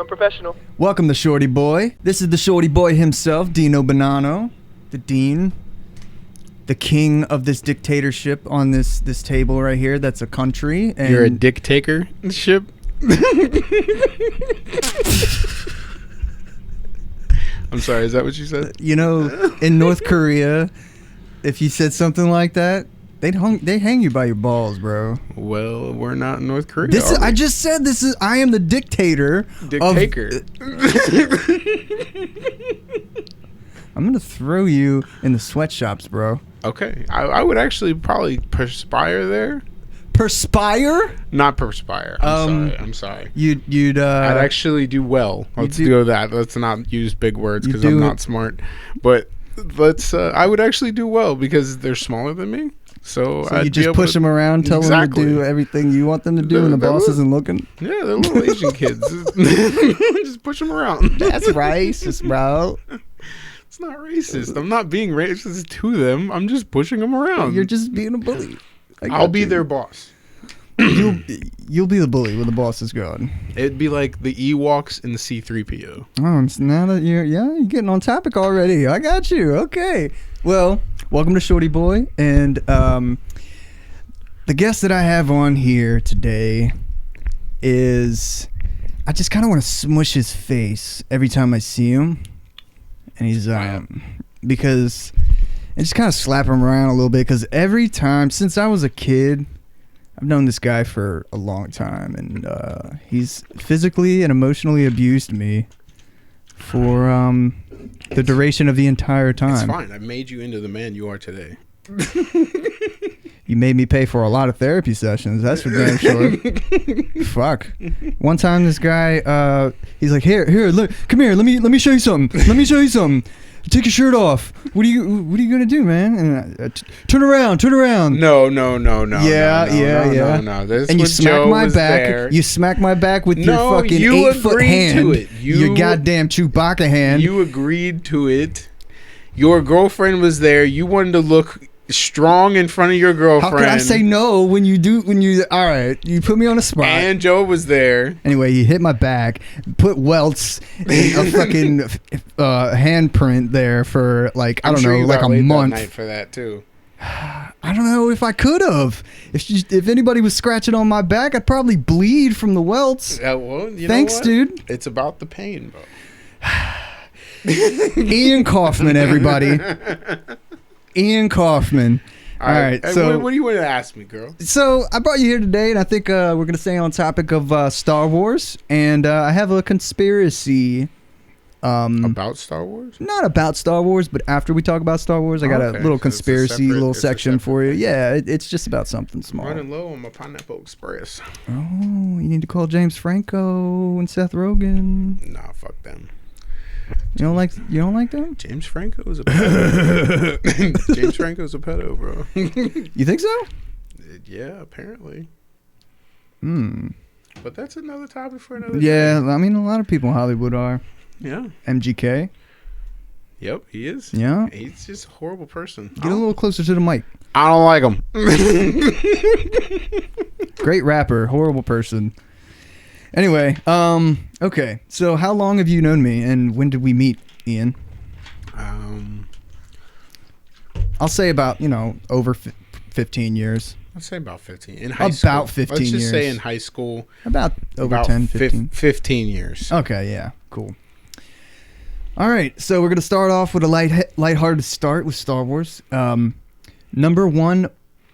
unprofessional. Welcome to Shorty Boy. This is the Shorty Boy himself, Dino Bonanno, the dean, the king of this dictatorship on this table right here. That's a country. And you're a dictatorship? I'm sorry, is that what you said? You know, in North Korea, if you said something like that, they hang you by your balls, bro. Well, we're not in North Korea. I just said this is. I am the dictator. Dictator. I'm gonna throw you in the sweatshops, bro. Okay, I would actually probably perspire there. Perspire? Not perspire. I'm sorry. You'd. I'd actually do well. Let's go that. Let's not use big words because I'm not smart. But let's. I would actually do well because they're smaller than me. So you just push them around, tell them to do everything you want them to do, and the boss isn't looking? Yeah, they're little Asian kids. Just push them around. That's racist, bro. It's not racist. I'm not being racist to them. I'm just pushing them around. You're just being a bully. I'll be their boss. You'll be the bully when the boss is gone. It'd be like the Ewoks and the C-3PO. Oh, so now that you're getting on topic already. I got you. Okay. Well, welcome to Shorty Boy, and the guest that I have on here today is, I just kind of want to smush his face every time I see him, and he's because and just kind of slap him around a little bit, because every time since I was a kid, I've known this guy for a long time, and he's physically and emotionally abused me for the duration of the entire time. It's fine. I made you into the man you are today. You made me pay for a lot of therapy sessions. That's for damn sure. Fuck. One time, this guy, he's like, "Here, look, come here. Let me show you something. Let me show you something. Take your shirt off. What are you gonna do, man?" And turn around. No. Yeah. No. This and you smack Joe my back. There. You smack my back with your fucking 8-foot hand. To it. Your goddamn Chewbacca hand. You agreed to it. Your girlfriend was there. You wanted to look strong in front of your girlfriend. How can I say no when you all right, you put me on a spot. And Joe was there. Anyway, he hit my back, put welts in a fucking handprint there for like, I don't know, like a month. That night for that too. I don't know if I could have. If anybody was scratching on my back, I'd probably bleed from the welts. Well, thanks, dude. It's about the pain, bro. Ian Coffman, everybody. Ian Coffman. All right. So what do you want to ask me, girl? So I brought you here today, and I think we're going to stay on topic of Star Wars. And I have a conspiracy. About Star Wars? Not about Star Wars, but after we talk about Star Wars, I got a little conspiracy, little section for you. Yeah, it's just about something small. Running low on my Pineapple Express. Oh, you need to call James Franco and Seth Rogen. Nah, fuck them. You don't like them? James Franco is a pedo. James Franco's a pedo, bro. You think so? Yeah, apparently. But that's another topic for another day. I mean, a lot of people in Hollywood are. Yeah. MGK. Yep, he is. Yeah. He's just a horrible person. Get a little closer to the mic. I don't like him. Great rapper, horrible person. Anyway, okay. So how long have you known me, and when did we meet, Ian? I'll say about, over 15 years. I'd say about 15. In high school. About 15 years. Let's just say in high school. About over 10, 15. 15 years. Okay, yeah. Cool. All right, so we're going to start off with a lighthearted start with Star Wars. Number one,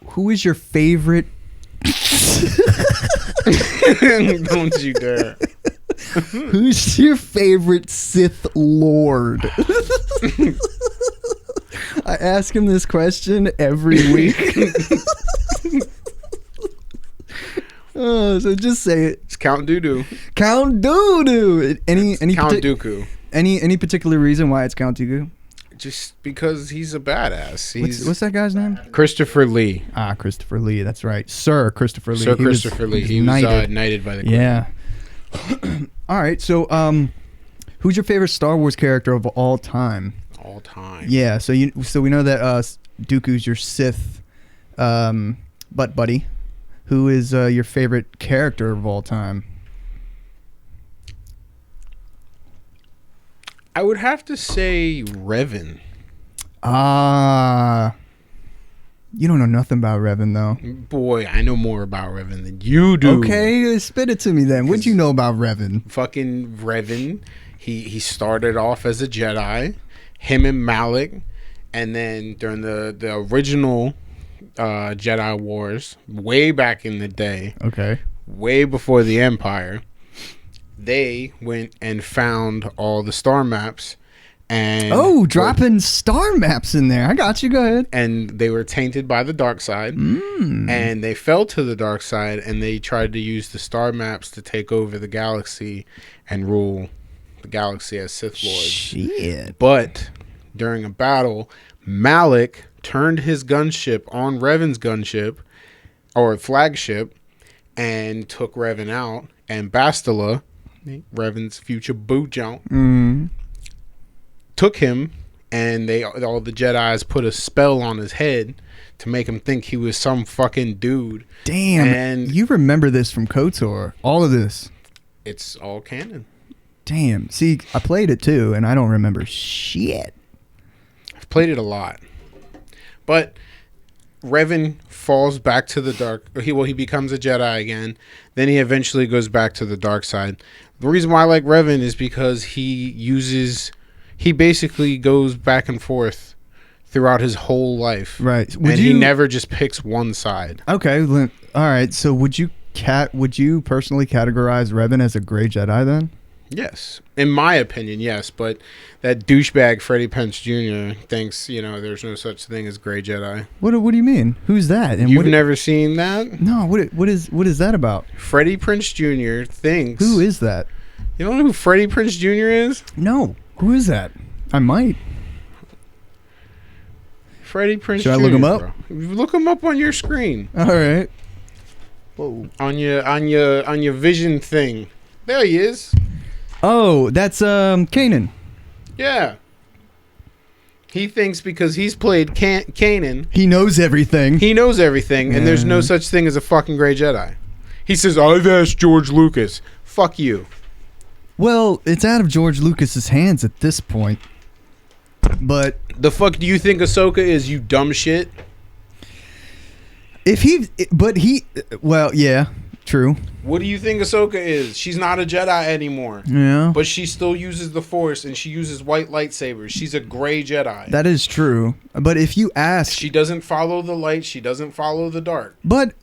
who is your favorite... Don't you dare. Who's your favorite Sith Lord? I ask him this question every week. So just say it. It's Count Dooku. Count Dooku. Any Count Dooku. Any particular reason why it's Count Dooku? Just because he's a badass. What's that guy's name? Christopher Lee. Ah, Christopher Lee. That's right. Sir Christopher Lee. He was knighted by the Queen. Yeah. All right. So, who's your favorite Star Wars character of all time? All time. Yeah. So we know that Dooku's your Sith butt buddy. Who is your favorite character of all time? I would have to say Revan. You don't know nothing about Revan, though. Boy, I know more about Revan than you do. Okay, spit it to me then. What'd you know about Revan? Fucking Revan. He started off as a Jedi. Him and Malik. And then during the original Jedi Wars, way back in the day. Okay. Way before the Empire. They went and found all the star maps. And dropping star maps in there. I got you. Go ahead. And they were tainted by the dark side. And they fell to the dark side, and they tried to use the star maps to take over the galaxy and rule the galaxy as Sith Lords. Shit. But during a battle, Malik turned his gunship on Revan's gunship, or flagship, and took Revan out. And Bastila, Revan's future boot jump, took him, and all the Jedis put a spell on his head to make him think he was some fucking dude. Damn, and you remember this from KOTOR, all of this. It's all canon. Damn, see, I played it too, and I don't remember shit. I've played it a lot. But Revan falls back to the dark. He becomes a Jedi again. Then he eventually goes back to the dark side. The reason why I like Revan is because he basically goes back and forth throughout his whole life. Right. He never just picks one side. Okay. All right. So would you personally categorize Revan as a gray Jedi then? Yes. In my opinion, yes. But that douchebag Freddie Prinze Jr. thinks, there's no such thing as gray Jedi. What do you mean? Who's that? And You've never seen that? No. What is that about? Freddie Prinze Jr. thinks... Who is that? You don't know who Freddie Prinze Jr. is? No. Who is that? I might. Freddie Prinze Jr. Should I look him up? Bro. Look him up on your screen. All right. Whoa. On your vision thing. There he is. Oh, that's Kanan. Yeah. He thinks because he's played Kanan, he knows everything. And there's no such thing as a fucking gray Jedi. He says, I've asked George Lucas. Fuck you. Well, it's out of George Lucas's hands at this point. But the fuck do you think Ahsoka is, you dumb shit? Well, yeah, true. What do you think Ahsoka is? She's not a Jedi anymore. Yeah. But she still uses the Force, and she uses white lightsabers. She's a gray Jedi. That is true. But if you ask... She doesn't follow the light. She doesn't follow the dark. But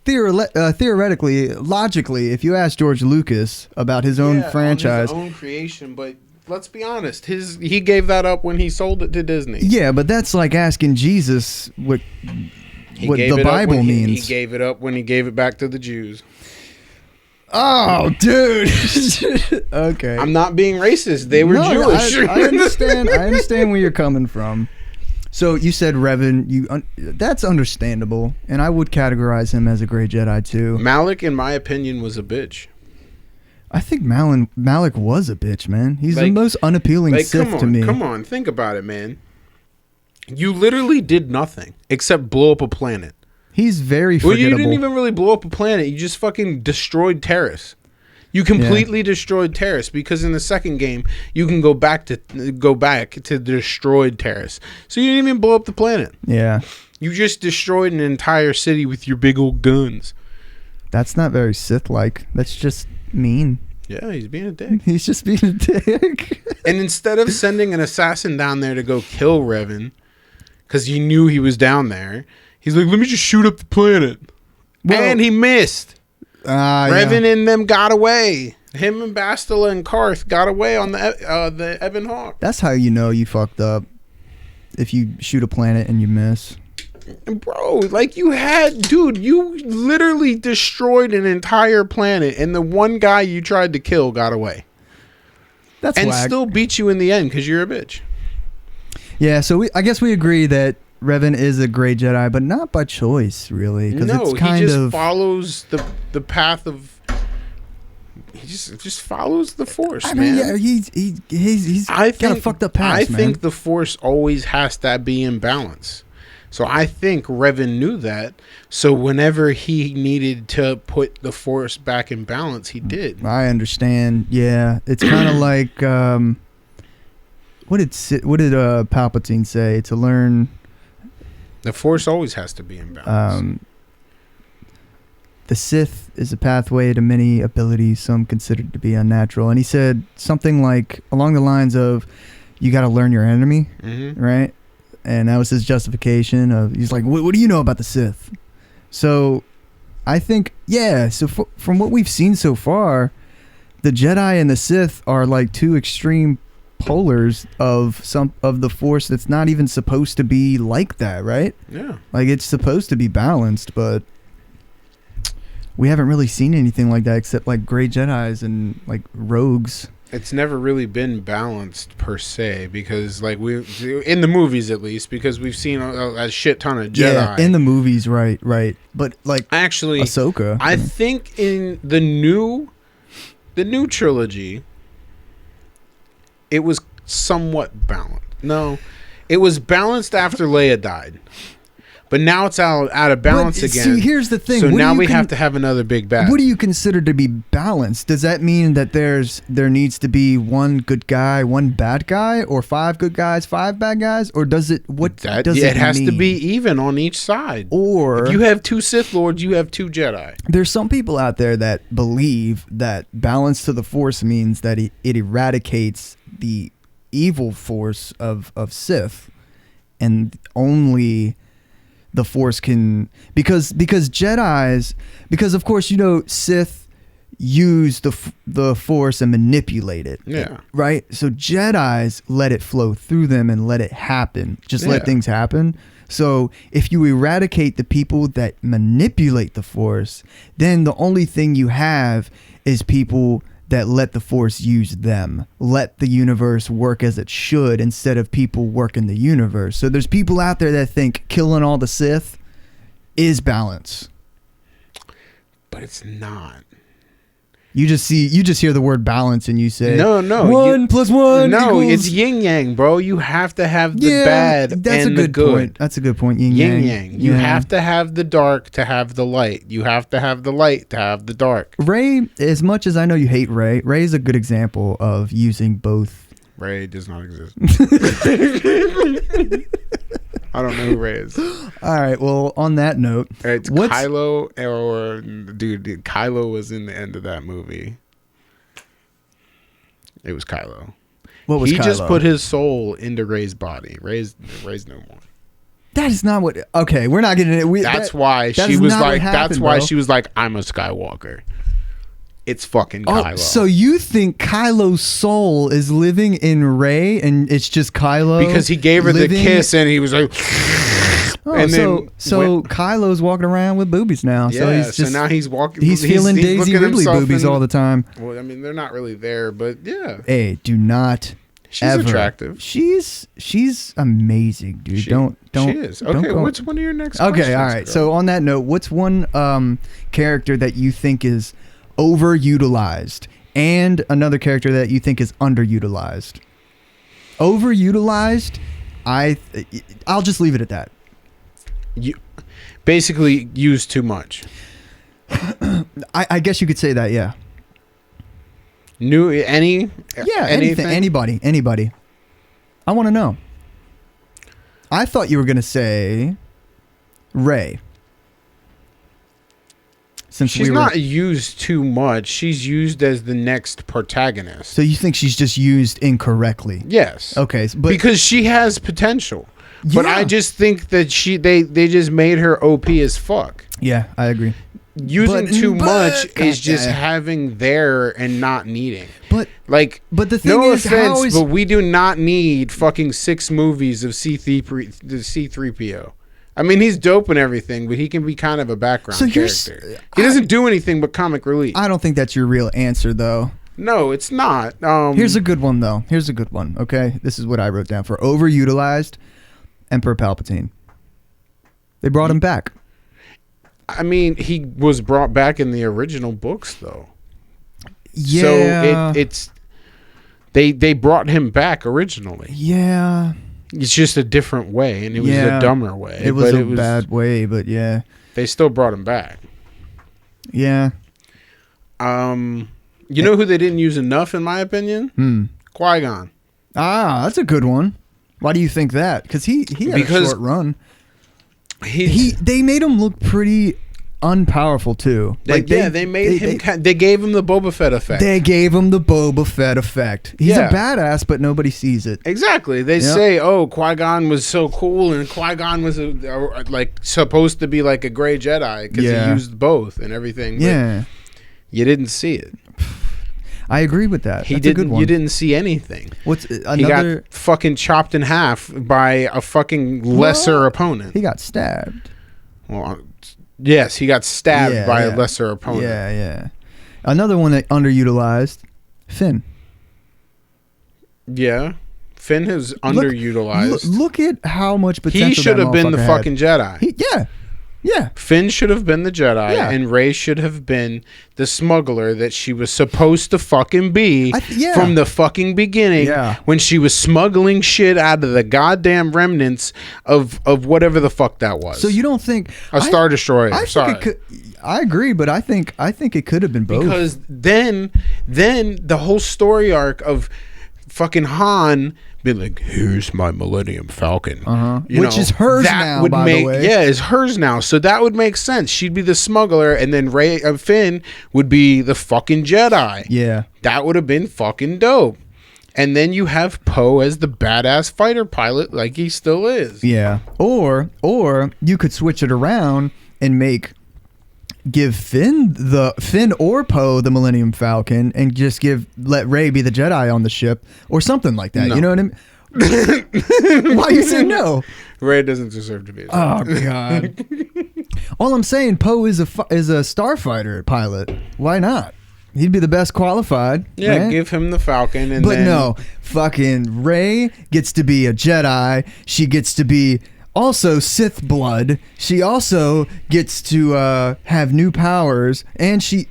theoretically, logically, if you ask George Lucas about his own franchise... his own creation, but... Let's be honest. He gave that up when he sold it to Disney. Yeah, but that's like asking Jesus what the Bible means. He gave it up when he gave it back to the Jews. Oh, dude. Okay. I'm not being racist. They were Jewish. I understand. I understand where you're coming from. So you said Revan. That's understandable, and I would categorize him as a gray Jedi too. Malik, in my opinion, was a bitch. I think Malik was a bitch, man. He's the most unappealing Sith to me. Come on, think about it, man. You literally did nothing except blow up a planet. He's very forgettable. Well, you didn't even really blow up a planet. You just fucking destroyed Terrace. You completely destroyed Terrace, because in the second game you can go back to destroyed Terrace. So you didn't even blow up the planet. Yeah. You just destroyed an entire city with your big old guns. That's not very Sith-like. That's just mean. Yeah, he's being a dick. He's just being a dick. And instead of sending an assassin down there to go kill Revan, because you knew he was down there, he's like, let me just shoot up the planet. And he missed. Revan and them got away. Him and Bastila and Karth got away on the Ebon Hawk. That's how you know you fucked up. If you shoot a planet and you miss. Bro, like you literally destroyed an entire planet, and the one guy you tried to kill got away. That's and whack. Still beat you in the end because you're a bitch. Yeah, so I guess we agree that Revan is a gray Jedi, but not by choice, really. No, he just follows the path of. He just follows the Force. I mean, yeah, he's got a fucked up past. I think the Force always has to be in balance. So I think Revan knew that. So whenever he needed to put the Force back in balance, he did. I understand. Yeah, it's kind of like what did Palpatine say? To learn, The Force always has to be in balance. The Sith is a pathway to many abilities some considered to be unnatural. And he said something like along the lines of, you got to learn your enemy, right? And that was his justification of, he's like, what do you know about the Sith? So I think, so from what we've seen so far, the Jedi and the Sith are like two extreme polars of the Force that's not even supposed to be like that, right? Yeah. Like, it's supposed to be balanced, but we haven't really seen anything like that except like gray Jedis and like rogues. It's never really been balanced per se, because like in the movies at least, because we've seen a shit ton of Jedi. Yeah, in the movies, right. But like actually, Ahsoka, I think in the new trilogy, it was somewhat balanced. No, it was balanced after Leia died. But now it's out of balance again. See, here's the thing. So now we have to have another big bad. What do you consider to be balanced? Does that mean that there needs to be one good guy, one bad guy, or 5 good guys, 5 bad guys, or does it? It has mean? To be even on each side. Or if you have 2 Sith Lords, you have 2 Jedi. There's some people out there that believe that balance to the Force means that it eradicates the evil force of Sith, and only the Force can, because Jedis, because of course, you know, Sith use the Force and manipulate it. Yeah. Right? So Jedis let it flow through them and let it happen. Just let things happen. So if you eradicate the people that manipulate the Force, then the only thing you have is people that let the Force use them, let the universe work as it should instead of people working the universe. So there's people out there that think killing all the Sith is balance, but it's not. You just hear the word balance and you say, no, 1 + 1 No, equals... it's yin yang, bro. You have to have the bad and the good. Point. That's a good point. Yin yang. You have to have the dark to have the light. You have to have the light to have the dark. Rey, as much as I know you hate Rey is a good example of using both. Rey does not exist. I don't know who Rey is. All right. Well, on that note, it's Kylo, or dude, Kylo was in the end of that movie. It was Kylo. What was he Kylo? just put his soul into Rey's body. Rey's no more. That is not what. Okay, we're not getting it. That's why she was like. That's why she was like, I'm a Skywalker. It's fucking Kylo. So you think Kylo's soul is living in Rey, and it's just Kylo because he gave her the kiss, and he was like. Kylo's walking around with boobies now. Yeah, so now he's walking. He's feeling Daisy Ridley boobies all the time. Well, I mean, they're not really there, but yeah. Hey, do not. She's attractive. She's amazing, dude. She is. Okay, what's one of your next questions? Okay, all right. So on that note, what's one character that you think is overutilized, and another character that you think is underutilized? Overutilized, I'll just leave it at that. You basically use too much. I guess you could say that, yeah. Anything? Anybody. I want to know. I thought you were going to say Rey. Since she's not used too much. She's used as the next protagonist. So you think she's just used incorrectly? Yes. Okay. But because she has potential. Yeah. But I just think that they just made her OP as fuck. Yeah, I agree. Using too much is just having there and not needing. But the thing no is, offense, but we do not need fucking 6 movies of C3PO. I mean, he's dope and everything, but he can be kind of a background character. He doesn't do anything but comic relief. I don't think that's your real answer, though. No, it's not. Here's a good one, though. Here's a good one, okay? This is what I wrote down for overutilized Emperor Palpatine. They brought him back. I mean, he was brought back in the original books, though. Yeah. So they brought him back originally. Yeah. It's just a different way, and it was a dumber way. It was a bad way, but yeah. They still brought him back. Yeah. You know who they didn't use enough, in my opinion? Qui-Gon. Ah, that's a good one. Why do you think that? Because he had a short run. They made him look pretty unpowerful too. They gave him the Boba Fett effect. They gave him the Boba Fett effect. He's a badass, but nobody sees it. Exactly. They say, "Oh, Qui-Gon was so cool," and Qui-Gon was like supposed to be like a gray Jedi because he used both and everything. Yeah, you didn't see it. I agree with that. That's a good one. You didn't see anything. What's another? He got fucking chopped in half by a fucking lesser opponent. He got stabbed. Well, yes, he got stabbed by a lesser opponent. Yeah. Another one that underutilized, Finn. Yeah. Finn is underutilized. Look at how much potential he should have been the fucking Jedi. Yeah. Finn should have been the Jedi, and Rey should have been the smuggler that she was supposed to fucking be from the fucking beginning when she was smuggling shit out of the goddamn remnants of whatever the fuck that was. So you don't think a Star Destroyer? I agree, but I think it could have been both. Because then the whole story arc of fucking Han being like, "Here's my Millennium Falcon," which is hers now, by the way. Yeah, is hers now. So that would make sense. She'd be the smuggler, and then Finn would be the fucking Jedi. Yeah, that would have been fucking dope. And then you have Poe as the badass fighter pilot, like he still is. Yeah, or you could switch it around and give Finn or Poe the Millennium Falcon and just let Rey be the Jedi on the ship or something like that. No. You know what I mean? Why you say no? Rey doesn't deserve to be. Oh God! All I'm saying, Poe is a starfighter pilot. Why not? He'd be the best qualified. Yeah, right? Give him the Falcon, no, fucking Rey gets to be a Jedi. She gets to be also Sith blood. She also gets to have new powers, and she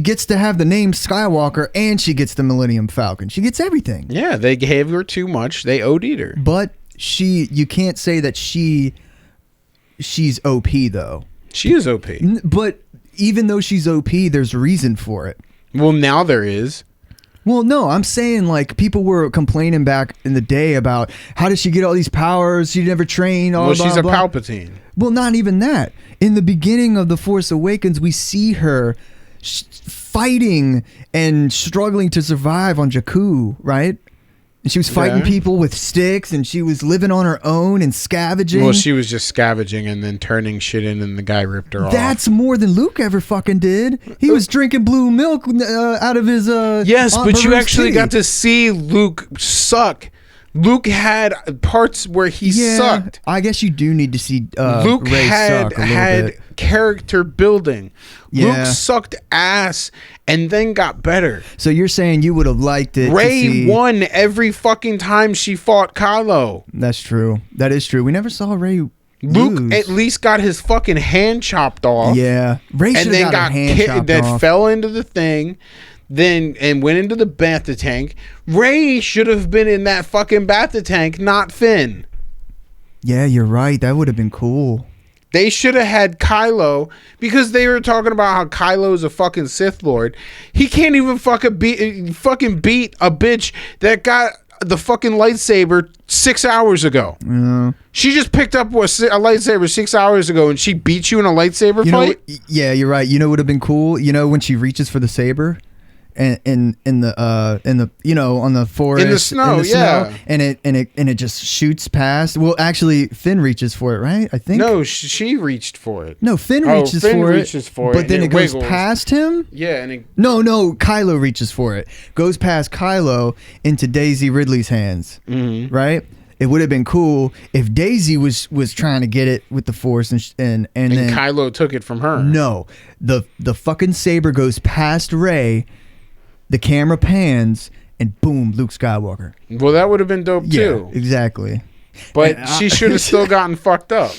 gets to have the name Skywalker, and she gets the Millennium Falcon. She gets everything. Yeah, they gave her too much. They OD'd her. But you can't say that she's OP though. She is OP. But even though she's OP, there's a reason for it. Well, now there is. Well, no, I'm saying like people were complaining back in the day about how did she get all these powers? She never trained. She's a Palpatine. Well, not even that. In the beginning of The Force Awakens, we see her fighting and struggling to survive on Jakku, right? And she was fighting people with sticks, and she was living on her own and scavenging. Well, she was just scavenging and then turning shit in, and the guy ripped her off. That's more than Luke ever fucking did. He was drinking blue milk out of his yes, Aunt but you Beru's actually tea. Got to see Luke suck. Luke had parts where he sucked. I guess you do need to see Luke Rey suck a little bit. Character building. Yeah. Luke sucked ass and then got better. So you're saying you would have liked it. Rey won every fucking time she fought Kylo. That's true. That is true. We never saw Rey Luke lose. at least got his fucking hand chopped off. Yeah, Rey should have got her hand chopped off. Fell into the thing. And went into the bantha tank. Rey should have been in that fucking bantha tank, not Finn. Yeah, you're right. That would have been cool. They should have had Kylo, because they were talking about how Kylo's a fucking Sith Lord. He can't even fucking beat a bitch that got the fucking lightsaber 6 hours ago. Yeah. She just picked up a lightsaber 6 hours ago, and she beat you in a lightsaber fight? Yeah, you're right. You know what would have been cool? You know when she reaches for the saber? And in the on the forest in the snow, and it just shoots past. Well, actually, Finn reaches for it, right? I think no, she reached for it. No, Finn reaches for it, but then it goes past him. Yeah, and no, Kylo reaches for it, goes past Kylo into Daisy Ridley's hands, right? It would have been cool if Daisy was trying to get it with the Force and then Kylo took it from her. No, the fucking saber goes past Rey. The camera pans, and boom, Luke Skywalker. Well, that would have been dope too. Yeah, exactly. But she should have still gotten fucked up.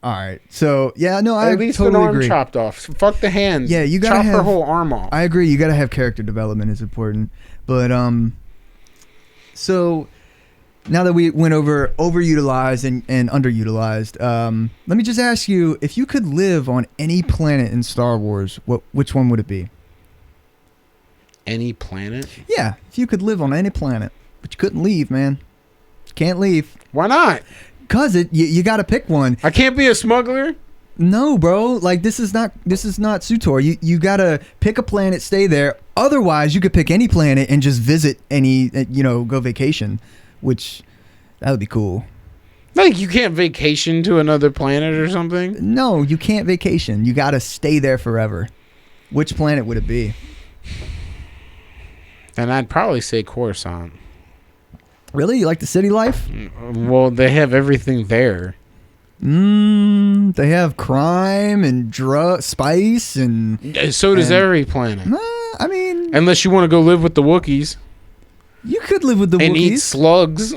All right. So I at least totally an arm agree. Chopped off. Fuck the hands. Yeah, you gotta chop have her whole arm off. I agree. You gotta have character development is important. But so now that we went over overutilized and underutilized, let me just ask you: if you could live on any planet in Star Wars, which one would it be? Any planet? Yeah, if you could live on any planet, but you couldn't leave, man. Can't leave. Why not? Cause you got to pick one. I can't be a smuggler. No, bro. Like this is not SUTOR. You gotta pick a planet, stay there. Otherwise, you could pick any planet and just visit any, go vacation, which that would be cool. Like you can't vacation to another planet or something. No, you can't vacation. You gotta stay there forever. Which planet would it be? And I'd probably say Coruscant. Really? You like the city life? Well, they have everything there. They have crime and spice and... So does every planet. I mean... Unless you want to go live with the Wookiees. You could live with the Wookiees. And eat slugs.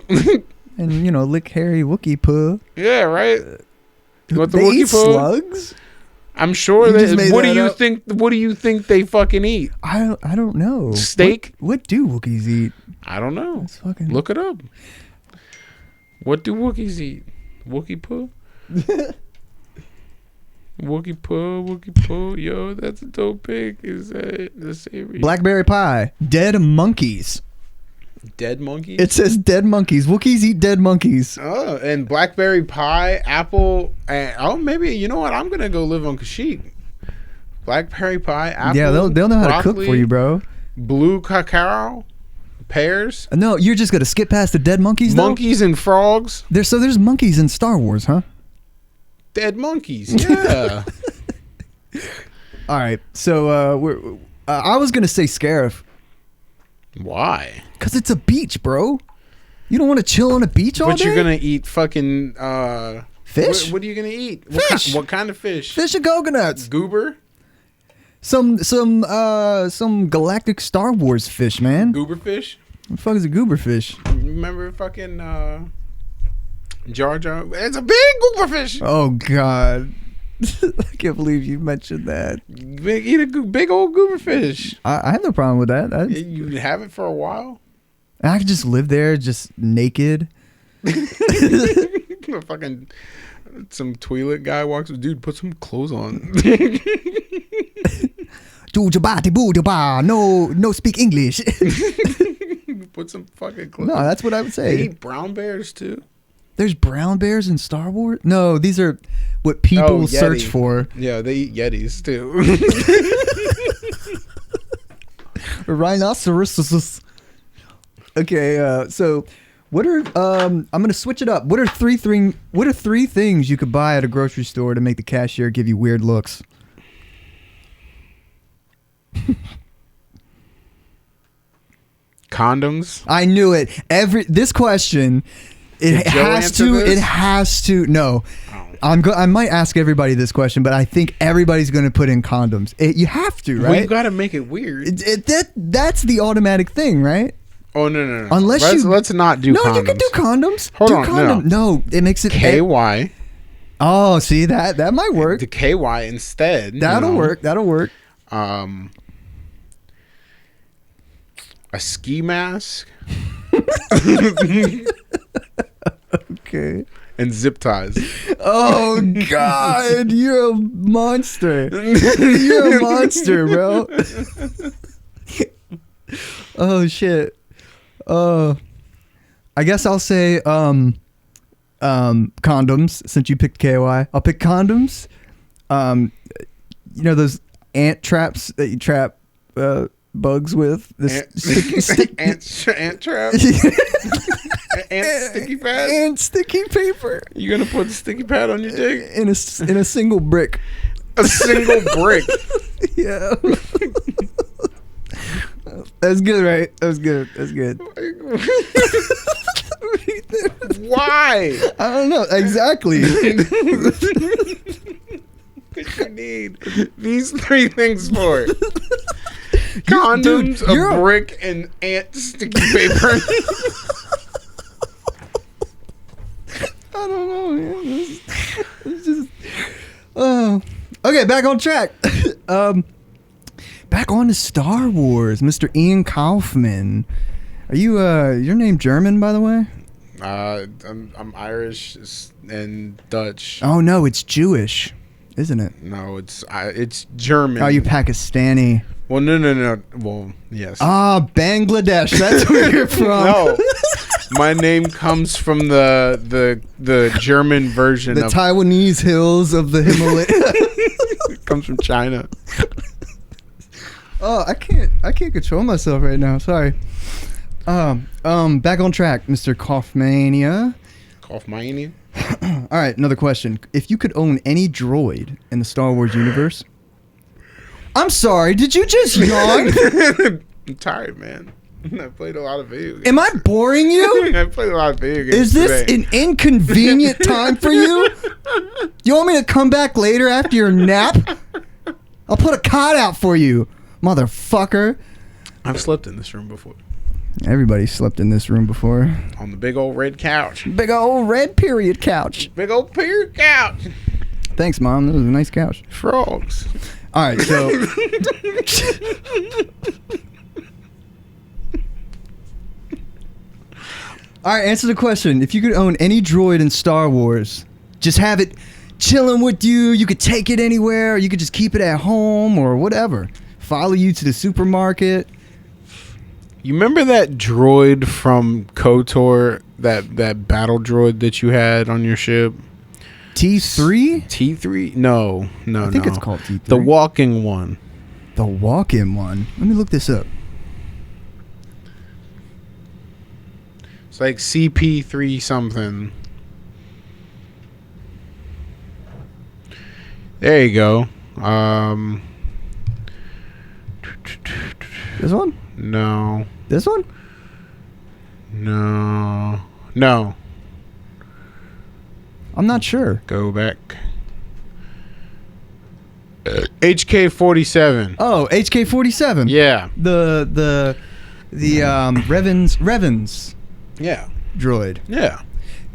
And, lick hairy Wookiee poo. Yeah, right? What the they Wookiee eat poo? Slugs? I'm sure they... What do you think they fucking eat? I don't know. Steak? What do Wookiees eat? I don't know. Fucking... Look it up. What do Wookiees eat? Wookiee poo? Wookiee poo. Yo, that's a dope pick. Is that the same? Blackberry pie. Dead monkeys. Dead monkeys? It says dead monkeys. Wookiees eat dead monkeys. Oh, and blackberry pie, apple. Maybe, you know what? I'm going to go live on Kashyyyk. Blackberry pie, apple. Yeah, they'll know how broccoli, to cook for you, bro. Blue cacao, pears. No, you're just going to skip past the dead monkeys, though? Monkeys and frogs. There's monkeys in Star Wars, huh? Dead monkeys, yeah. All right, so I was going to say Scarif. Why? Because it's a beach, bro. You don't want to chill on a beach all day? But you're going to eat fucking... fish? What are you going to eat? Fish. What kind of fish? Fish and coconuts. Goober? Some galactic Star Wars fish, man. Goober fish? What the fuck is a goober fish? Remember fucking Jar Jar? It's a big goober fish. Oh, God. I can't believe you mentioned that. Eat a big old goober fish. I have no problem with that. You have it for a while? I could just live there just naked. Fucking some toilet guy walks. Dude, put some clothes on. No speak English. Put some fucking clothes. No, that's what I would say. They eat brown bears too. There's brown bears in Star Wars? No, these are what people search for. Yeah, they eat Yetis too. Rhinoceroses. Okay, so what are I'm gonna switch it up. What are three things you could buy at a grocery store to make the cashier give you weird looks? Condoms. I knew it. This question, it has to. No, I might ask everybody this question, but I think everybody's going to put in condoms. You have to, right? Well, you got to make it weird. That's the automatic thing, right? Oh no. Unless let's not do. No, condoms. you can do condoms. Hold on, no, it makes it KY. Oh, see that might work. The KY instead. That'll work. A ski mask. Okay. And zip ties. Oh God, you're a monster. You're a monster, bro. Oh shit. I guess I'll say condoms since you picked KY. I'll pick condoms. Those ant traps that you trap bugs with. Ant trap. Ant sticky pad. Ant sticky paper. You gonna put the sticky pad on your dick in a single brick. A single brick. Yeah. That's good, right? That's good. Why? I don't know exactly. What you need these three things for? Condoms, a brick, and ant sticky paper. I don't know, man. It's just. Okay, back on track. Back on to Star Wars, Mr. Ian Coffman. Are you your name German, by the way? I'm Irish and Dutch. Oh no, it's Jewish, isn't it? No, it's German. Oh, you Pakistani. Well, no. Well, yes. Bangladesh. That's where you're from. No. My name comes from the German version The of Taiwanese hills of the Himalayas. it comes from China. Oh, I can't control myself right now. Sorry. Back on track, Mr. Coffmania. Coffmania? All right, another question. If you could own any droid in the Star Wars universe. I'm sorry, did you just yawn? I'm tired, man. I played a lot of video games. Am I boring you? I played a lot of video games. Is this today. an inconvenient time for you? You want me to come back later after your nap? I'll put a cot out for you, motherfucker. I've slept in this room before. Everybody slept in this room before. On the big old red couch. Big old red period couch. Big old period couch. Thanks, Mom. That was a nice couch. Frogs. All right, so... All right, answer the question. If you could own any droid in Star Wars, just have it chilling with you. You could take it anywhere. Or you could just keep it at home or whatever. Follow you to the supermarket. You remember that droid from KOTOR, that battle droid that you had on your ship? T3? T3? No. I think it's called T3. The walking one. The walk-in one. Let me look this up. It's like CP3 something. There you go. This one? No. This one? No. I'm not sure. Go back. HK-47. Oh, HK-47. Yeah. The Revens Yeah. droid. Yeah.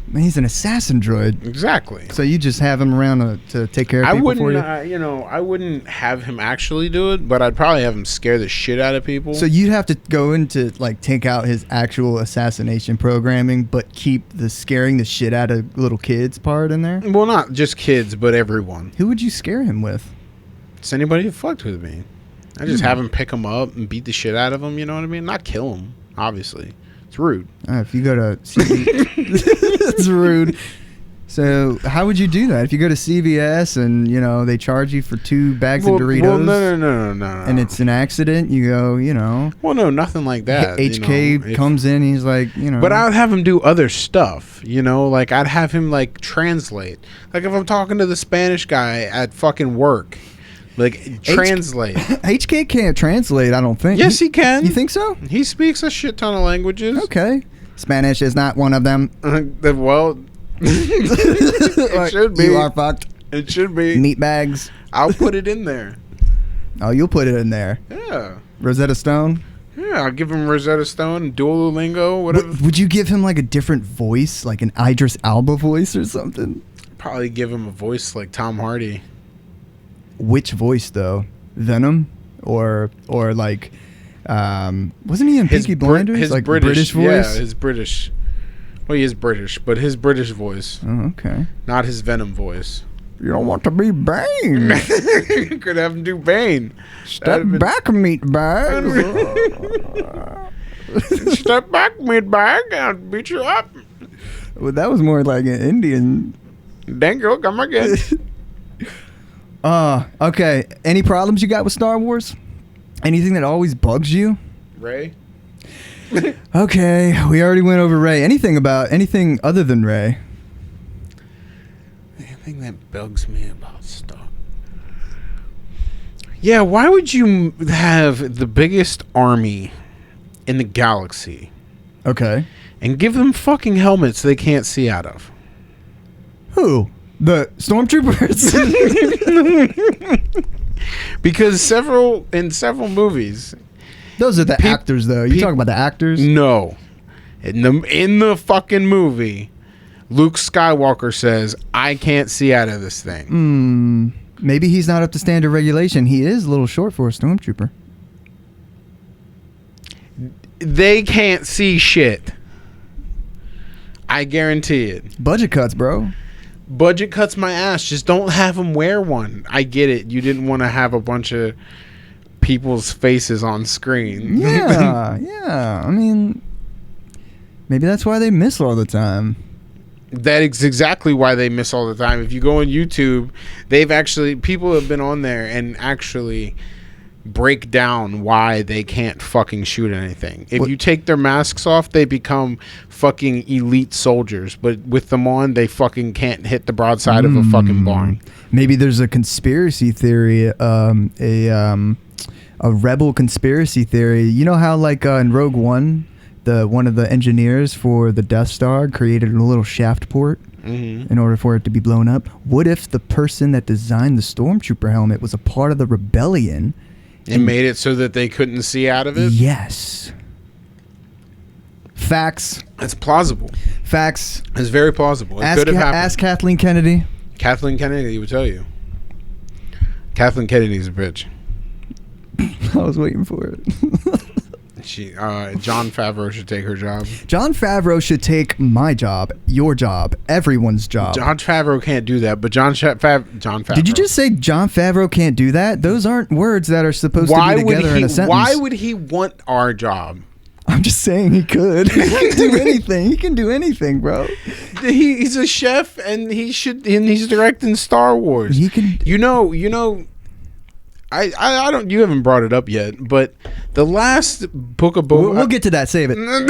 Man, he's an assassin droid. Exactly. So you just have him around to take care of I people wouldn't, for you? I wouldn't have him actually do it, but I'd probably have him scare the shit out of people. So you'd have to go into, like, take out his actual assassination programming, but keep the scaring the shit out of little kids part in there? Well, not just kids, but everyone. Who would you scare him with? It's anybody who fucked with me. I just have him pick him up and beat the shit out of him, you know what I mean? Not kill him, obviously. It's rude. If you go to... It's rude. So how would you do that? If you go to CVS and, they charge you for 2 bags of Doritos... Well, no. And it's an accident, you go, Well, no, nothing like that. HK comes in, he's like, But I would have him do other stuff, like I'd have him, like, translate. Like if I'm talking to the Spanish guy at fucking work, like, translate. HK can't translate, I don't think. Yes, he can. You think so? He speaks a shit ton of languages. Okay. Spanish is not one of them. Well, it should be. You are fucked. It should be. Meat bags. I'll put it in there. Oh, you'll put it in there. Yeah. Rosetta Stone? Yeah, I'll give him Rosetta Stone, Duolingo, whatever. Would you give him like a different voice, like an Idris Elba voice or something? Probably give him a voice like Tom Hardy. Which voice though? Venom or like wasn't he in Peaky Blinders? His like British voice? Yeah, his British. Well, he is British, but his British voice. Oh, okay. Not his Venom voice. You don't want to be Bane. You could have him do Bane. Step back, meat bag. Step back, meat bag. I'll beat you up. Well, that was more like an Indian. Dango, come again. Okay. Any problems you got with Star Wars? Anything that always bugs you? Ray? Okay, we already went over Ray. Anything other than Ray? Anything that bugs me about Star. Yeah, why would you have the biggest army in the galaxy? Okay. And give them fucking helmets they can't see out of? Who? The stormtroopers? Because in several movies, those are the actors, though. You talking about the actors? No, in the fucking movie, Luke Skywalker says, "I can't see out of this thing." Maybe he's not up to standard regulation. He is a little short for a stormtrooper. They can't see shit. I guarantee it. Budget cuts, bro. Budget cuts my ass. Just don't have him wear one. I get it. You didn't want to have a bunch of people's faces on screen. Yeah. I mean, maybe that's why they miss all the time. That is exactly why they miss all the time. If you go on YouTube, people have been on there and actually break down why they can't fucking shoot anything. If you take their masks off, they become fucking elite soldiers, but with them on, they fucking can't hit the broadside of a fucking barn. Maybe there's a conspiracy theory, a rebel conspiracy theory. You know how like in Rogue One, one of the engineers for the Death Star created a little shaft port in order for it to be blown up? What if the person that designed the Stormtrooper helmet was a part of the rebellion and made it so that they couldn't see out of it? Yes. Facts. That's plausible. Facts. It's very plausible. It could have happened. Ask Kathleen Kennedy. Kathleen Kennedy would tell you. Kathleen Kennedy's a bitch. I was waiting for it. Jon Favreau should take her job. Jon Favreau should take my job, your job, everyone's job. Jon Favreau can't do that, but Jon Favreau. Did you just say Jon Favreau can't do that? Those aren't words that are supposed to be together in a sentence. Why would he want our job? I'm just saying he could. He can do anything. He can do anything, bro. He's a chef, and he's directing Star Wars. He can. You know. I don't. You haven't brought it up yet, but the last book of Boba. We'll get to that. Save it. We'll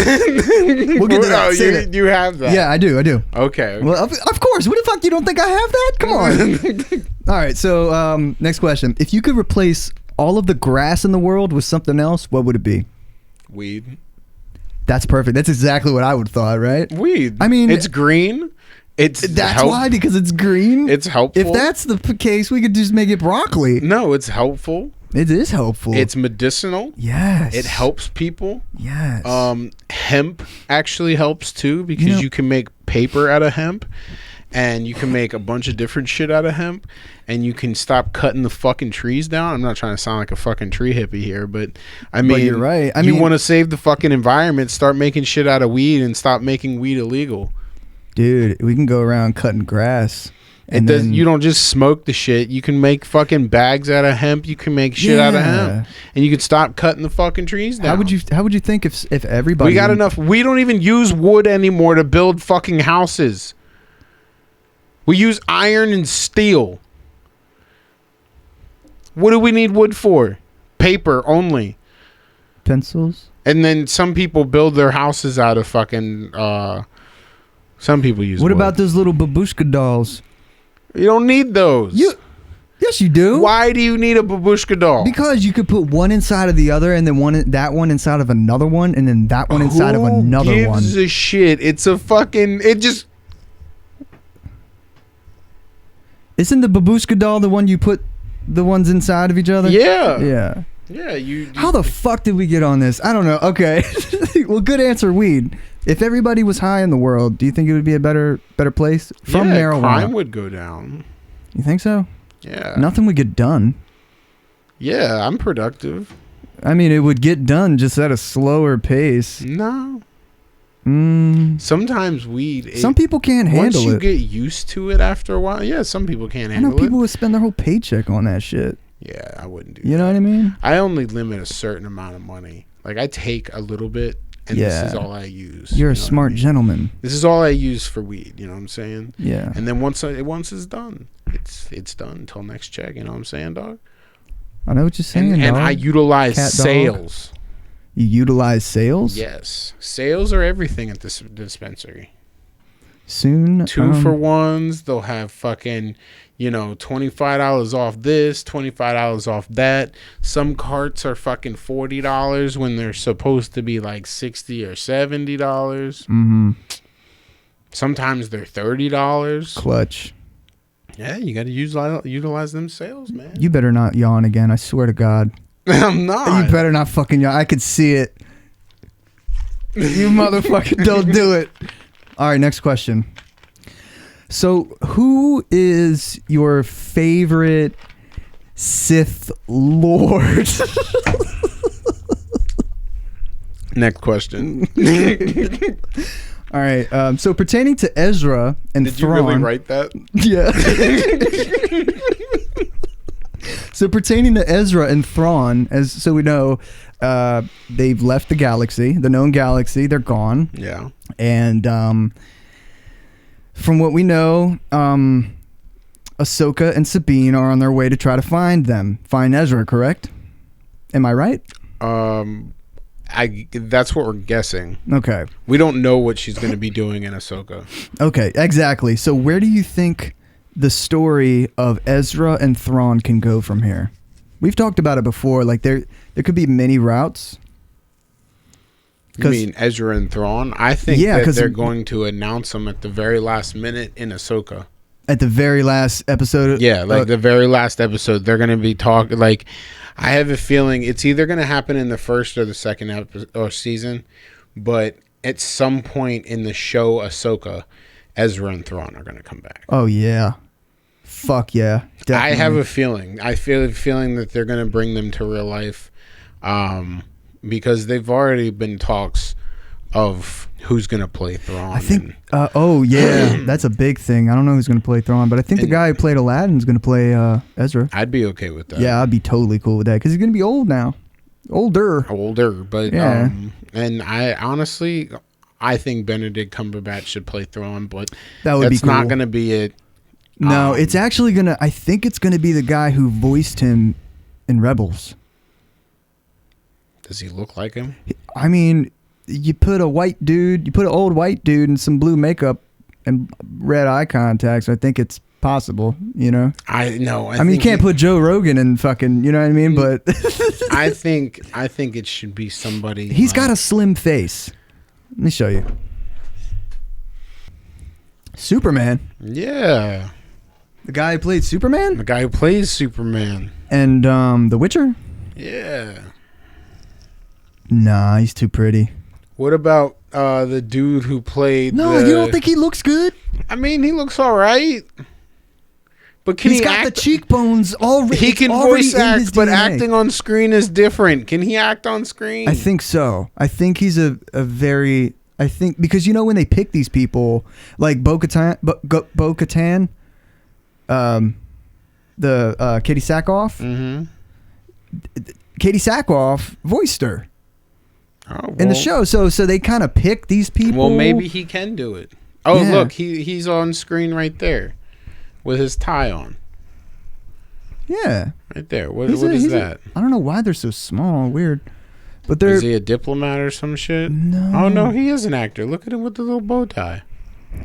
get to that. Save it. You have that. Yeah, I do. Okay. Well, of course. What the fuck? You don't think I have that? Come on. All right. So, next question. If you could replace all of the grass in the world with something else, what would it be? Weed. That's perfect. That's exactly what I would thought. Right? Weed. I mean, it's green. That's why, because it's green. It's helpful. If that's the case, we could just make it broccoli. No, it's helpful. It is helpful. It's medicinal. Yes. It helps people. Yes. Hemp actually helps too, because you can make paper out of hemp, and you can make a bunch of different shit out of hemp, and you can stop cutting the fucking trees down. I'm not trying to sound like a fucking tree hippie here, but I mean, you're right. You want to save the fucking environment, start making shit out of weed and stop making weed illegal. Dude, we can go around cutting grass. And you don't just smoke the shit. You can make fucking bags out of hemp. You can make shit out of hemp, and you can stop cutting the fucking trees down. How would you think if everybody? We got enough. We don't even use wood anymore to build fucking houses. We use iron and steel. What do we need wood for? Paper only. Pencils. And then some people build their houses out of fucking. Some people use. What wood. about those little babushka dolls? You don't need those. Yes, you do. Why do you need a babushka doll? Because you could put one inside of the other, and then that one inside of another one, and then that one inside of another one. Who gives a shit? It's a fucking. It just. Isn't the babushka doll the one you put the ones inside of each other? Yeah. Yeah. Yeah. You. How the fuck did we get on this? I don't know. Okay. Well, good answer. Weed. If everybody was high in the world, do you think it would be a better place from marijuana? Crime would go down. You think so? Yeah. Nothing would get done. Yeah, I'm productive. I mean, it would get done just at a slower pace. No. Sometimes weed. Some people can't handle it. Once you get used to it after a while, yeah, some people can't handle it. I know people would spend their whole paycheck on that shit. Yeah, I wouldn't do that. You know what I mean? I only limit a certain amount of money. Like, I take a little bit. And this is all I use. You're a smart gentleman. This is all I use for weed. You know what I'm saying? Yeah. And then once it's done, it's done until next check. You know what I'm saying, dog? I know what you're saying, and I utilize sales. You utilize sales? Yes. Sales are everything at this dispensary. Soon. 2 for ones. They'll have fucking, $25 off this, $25 off that. Some carts are fucking $40 when they're supposed to be like $60 or $70. Mm-hmm. Sometimes they're $30. Clutch. Yeah, you got to utilize them sales, man. You better not yawn again. I swear to God. I'm not. You better not fucking yawn. I could see it. You motherfucker, don't do it. All right, next question. So, who is your favorite Sith Lord? Next question. All right. So, pertaining to Ezra and Did Thrawn, you really write that? Yeah. So pertaining to Ezra and Thrawn, so we know, they've left the galaxy, the known galaxy. They're gone. Yeah. And from what we know, Ahsoka and Sabine are on their way to try to find Ezra. Correct? Am I right? That's what we're guessing. Okay. We don't know what she's going to be doing in Ahsoka. Okay, exactly. So where do you think the story of Ezra and Thrawn can go from here? We've talked about it before. Like there could be many routes. You mean Ezra and Thrawn? I think that they're going to announce them at the very last minute in Ahsoka. At the very last episode? Yeah, like the very last episode. They're going to be talking. Like, I have a feeling it's either going to happen in the first or the second episode or season, but at some point in the show Ahsoka, Ezra and Thrawn are going to come back. Oh, yeah. Fuck yeah. Definitely. I have a feeling. I feel a feeling that they're going to bring them to real life, because they've already been talks of who's going to play Thrawn. I think. Oh yeah, that's a big thing. I don't know who's going to play Thrawn, but I think the guy who played Aladdin is going to play Ezra. I'd be okay with that. Yeah, I'd be totally cool with that because he's going to be old now, older, but yeah. And I honestly, I think Benedict Cumberbatch should play Thrawn, but that would be cool. Not going to be it. No, it's actually gonna. I think it's going to be the guy who voiced him in Rebels. Does he look like him? I mean, you put an old white dude in some blue makeup and red eye contacts. I think it's possible, you know? I know. I mean, you can't put Joe Rogan in fucking, you know what I mean? But I think it should be somebody. He's got a slim face. Let me show you. Superman. Yeah. The guy who played Superman? The guy who plays Superman. And The Witcher? Yeah. Nah, he's too pretty. What about the dude who played? No, you don't think he looks good? I mean, he looks all right. But he's got the cheekbones already. He can voice act, but acting on screen is different. Can he act on screen? I think so. I think he's a very. I think because you know when they pick these people like Bo-Katan, Katie Sackhoff. Mm-hmm. Katie Sackhoff voiced her. Oh, well, in the show, so they kind of pick these people. Well, maybe he can do it. Oh, yeah. Look, he's on screen right there, with his tie on. Yeah, right there. What is that? I don't know why they're so small. Weird, but is he a diplomat or some shit? No. Oh no, he is an actor. Look at him with the little bow tie.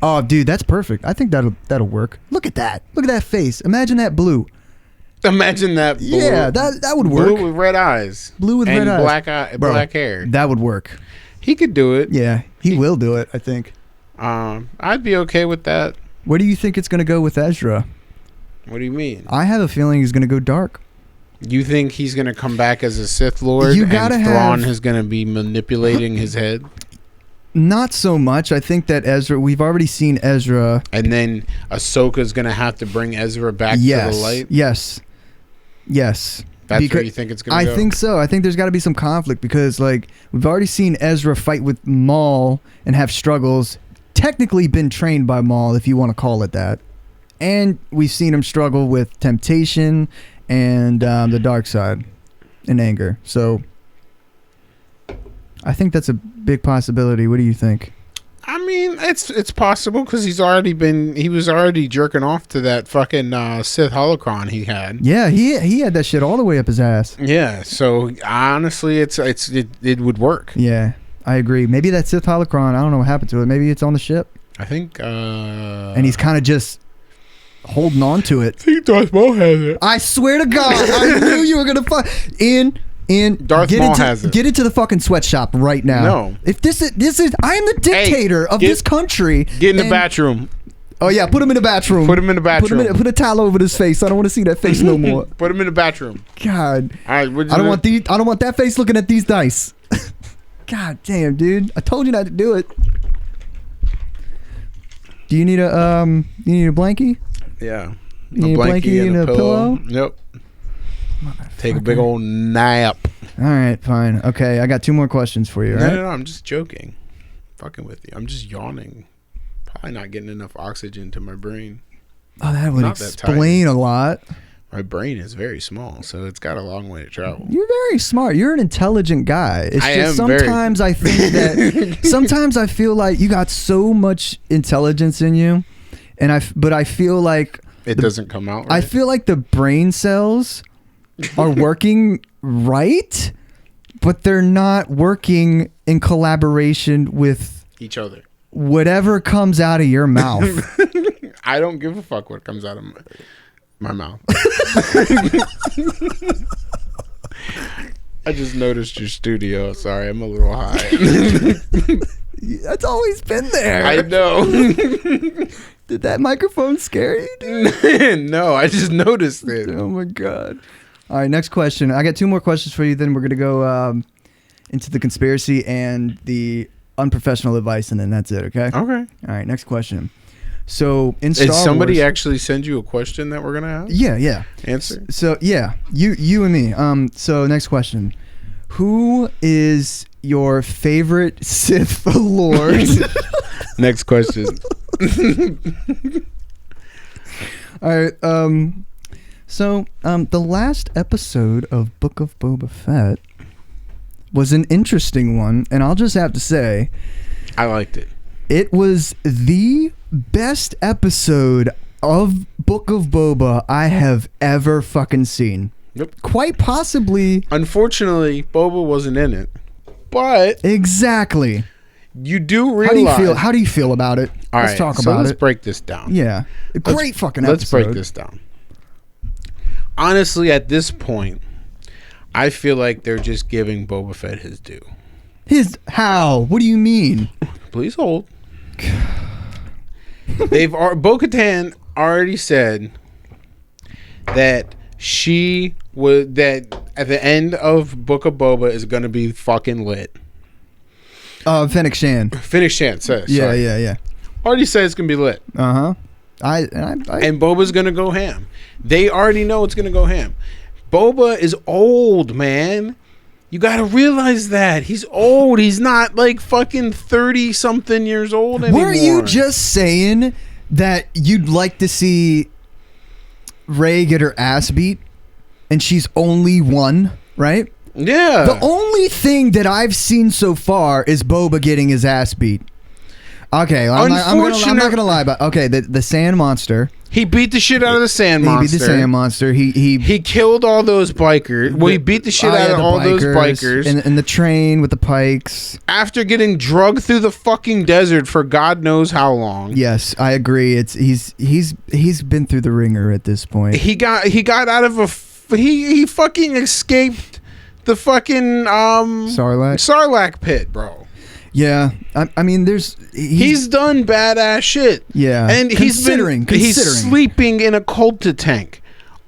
Oh, dude, that's perfect. I think that'll work. Look at that. Look at that face. Imagine that blue. Imagine that blue. Yeah, that would work. Blue with red eyes. Blue with red eyes. Black hair. That would work. He could do it. Yeah, he will do it, I think. I'd be okay with that. Where do you think it's going to go with Ezra? What do you mean? I have a feeling he's going to go dark. You think he's going to come back as a Sith Lord and Thrawn is going to be manipulating his head? Not so much. I think that Ezra, we've already seen Ezra. And then Ahsoka's going to have to bring Ezra back to the light? Yes. That's where you think it's going to go? I think so. I think there's got to be some conflict because, like, we've already seen Ezra fight with Maul and have struggles. Technically been trained by Maul, if you want to call it that. And we've seen him struggle with temptation and the dark side and anger. So I think that's a big possibility. What do you think? I mean, it's possible because he was already jerking off to that fucking Sith holocron he had. Yeah, he had that shit all the way up his ass. Yeah, so honestly, it would work. Yeah, I agree. Maybe that Sith holocron, I don't know what happened to it. Maybe it's on the ship. I think. And he's kind of just holding on to it. I think Darth Maul has it. I swear to God, I knew you were gonna Darth Maul has it. Get into the fucking sweatshop right now. No. If this is I am the dictator of this country. Get in the bathroom. Oh yeah, put him in the bathroom. Put him in the bathroom. Put a towel over his face. I don't want to see that face no more. Put him in the bathroom. God. All right, I don't want that face looking at these dice. God damn, dude. I told you not to do it. Do you need a blankie? Yeah. You need a blankie and a pillow? Yep. Take a big old nap. All right, fine. Okay, I got 2 more questions for you. No, I'm just joking. Fucking with you. I'm just yawning. Probably not getting enough oxygen to my brain. Oh, that would explain a lot. My brain is very small, so it's got a long way to travel. You're very smart. You're an intelligent guy. It's I just am very- sometimes I think that sometimes I feel like you got so much intelligence in you, but I feel like It doesn't come out right. I feel like the brain cells are working right, but they're not working in collaboration with each other. whatever comes out of your mouth. I don't give a fuck what comes out of my mouth. I just noticed your studio. Sorry, I'm a little high. That's always been there. I know. Did that microphone scare you, dude? No, I just noticed it. Oh my god. All right, next question. I got two more questions for you. Then we're gonna go into the conspiracy and the unprofessional advice, and then that's it. Okay. Okay. All right. Next question. So in Star Did somebody Wars, actually send you a question that we're gonna have? yeah. Answer. So yeah, you and me. So next question. Who is your favorite Sith Lord? Next question. All right. So the last episode of Book of Boba Fett was an interesting one, and I'll just have to say, I liked it. it was the best episode of Book of Boba I have ever fucking seen. Yep. Quite possibly. Unfortunately, Boba wasn't in it, but Exactly. you do realize. How do you feel about it? All Let's right, talk so about let's it. break this down. Yeah. Great fucking episode. Let's break this down. Honestly, at this point, I feel like they're just giving Boba Fett his due. How? What do you mean? Please hold. Bo-Katan already said that she would, that at the end of Book of Boba is going to be fucking lit. Fennec Shan. Finish chance says. Yeah. Already said it's going to be lit. Uh-huh. And Boba's going to go ham. They already know it's going to go ham. Boba is old, man. You got to realize that. He's old. He's not like fucking 30 something years old anymore. Weren't you just saying that you'd like to see Rey get her ass beat and she's only one, right? Yeah. The only thing that I've seen so far is Boba getting his ass beat. Okay, I'm not gonna lie about. Okay, the sand monster. He beat the shit out of the sand monster. He beat the sand monster. He killed all those bikers. Well, he beat the shit out of all those bikers. And the train with the pikes. After getting drugged through the fucking desert for God knows how long. Yes, I agree. He's been through the ringer at this point. He got out of he fucking escaped the fucking Sarlacc pit, bro. Yeah, I mean, he's done badass shit. Yeah, and he's sleeping in a Kulta tank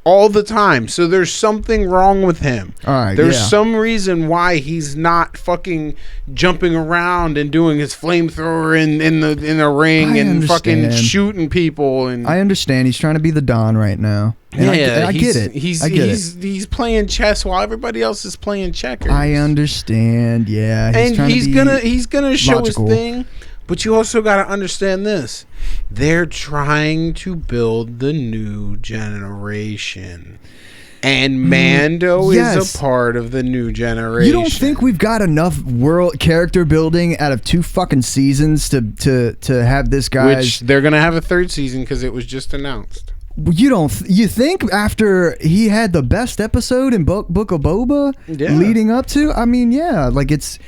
all the time. So there's something wrong with him. All right, there's some reason why he's not fucking jumping around and doing his flamethrower in the ring and fucking shooting people. And I understand he's trying to be the Don right now. And I get it. He's playing chess while everybody else is playing checkers. I understand. Yeah, he's gonna show logical. His thing. But you also got to understand this. They're trying to build the new generation. And Mando is a part of the new generation. You don't think we've got enough world character building out of 2 fucking seasons to have this guy? Which they're going to have a 3rd season because it was just announced. You think after he had the best episode in Book of Boba leading up to? I mean, yeah, like it's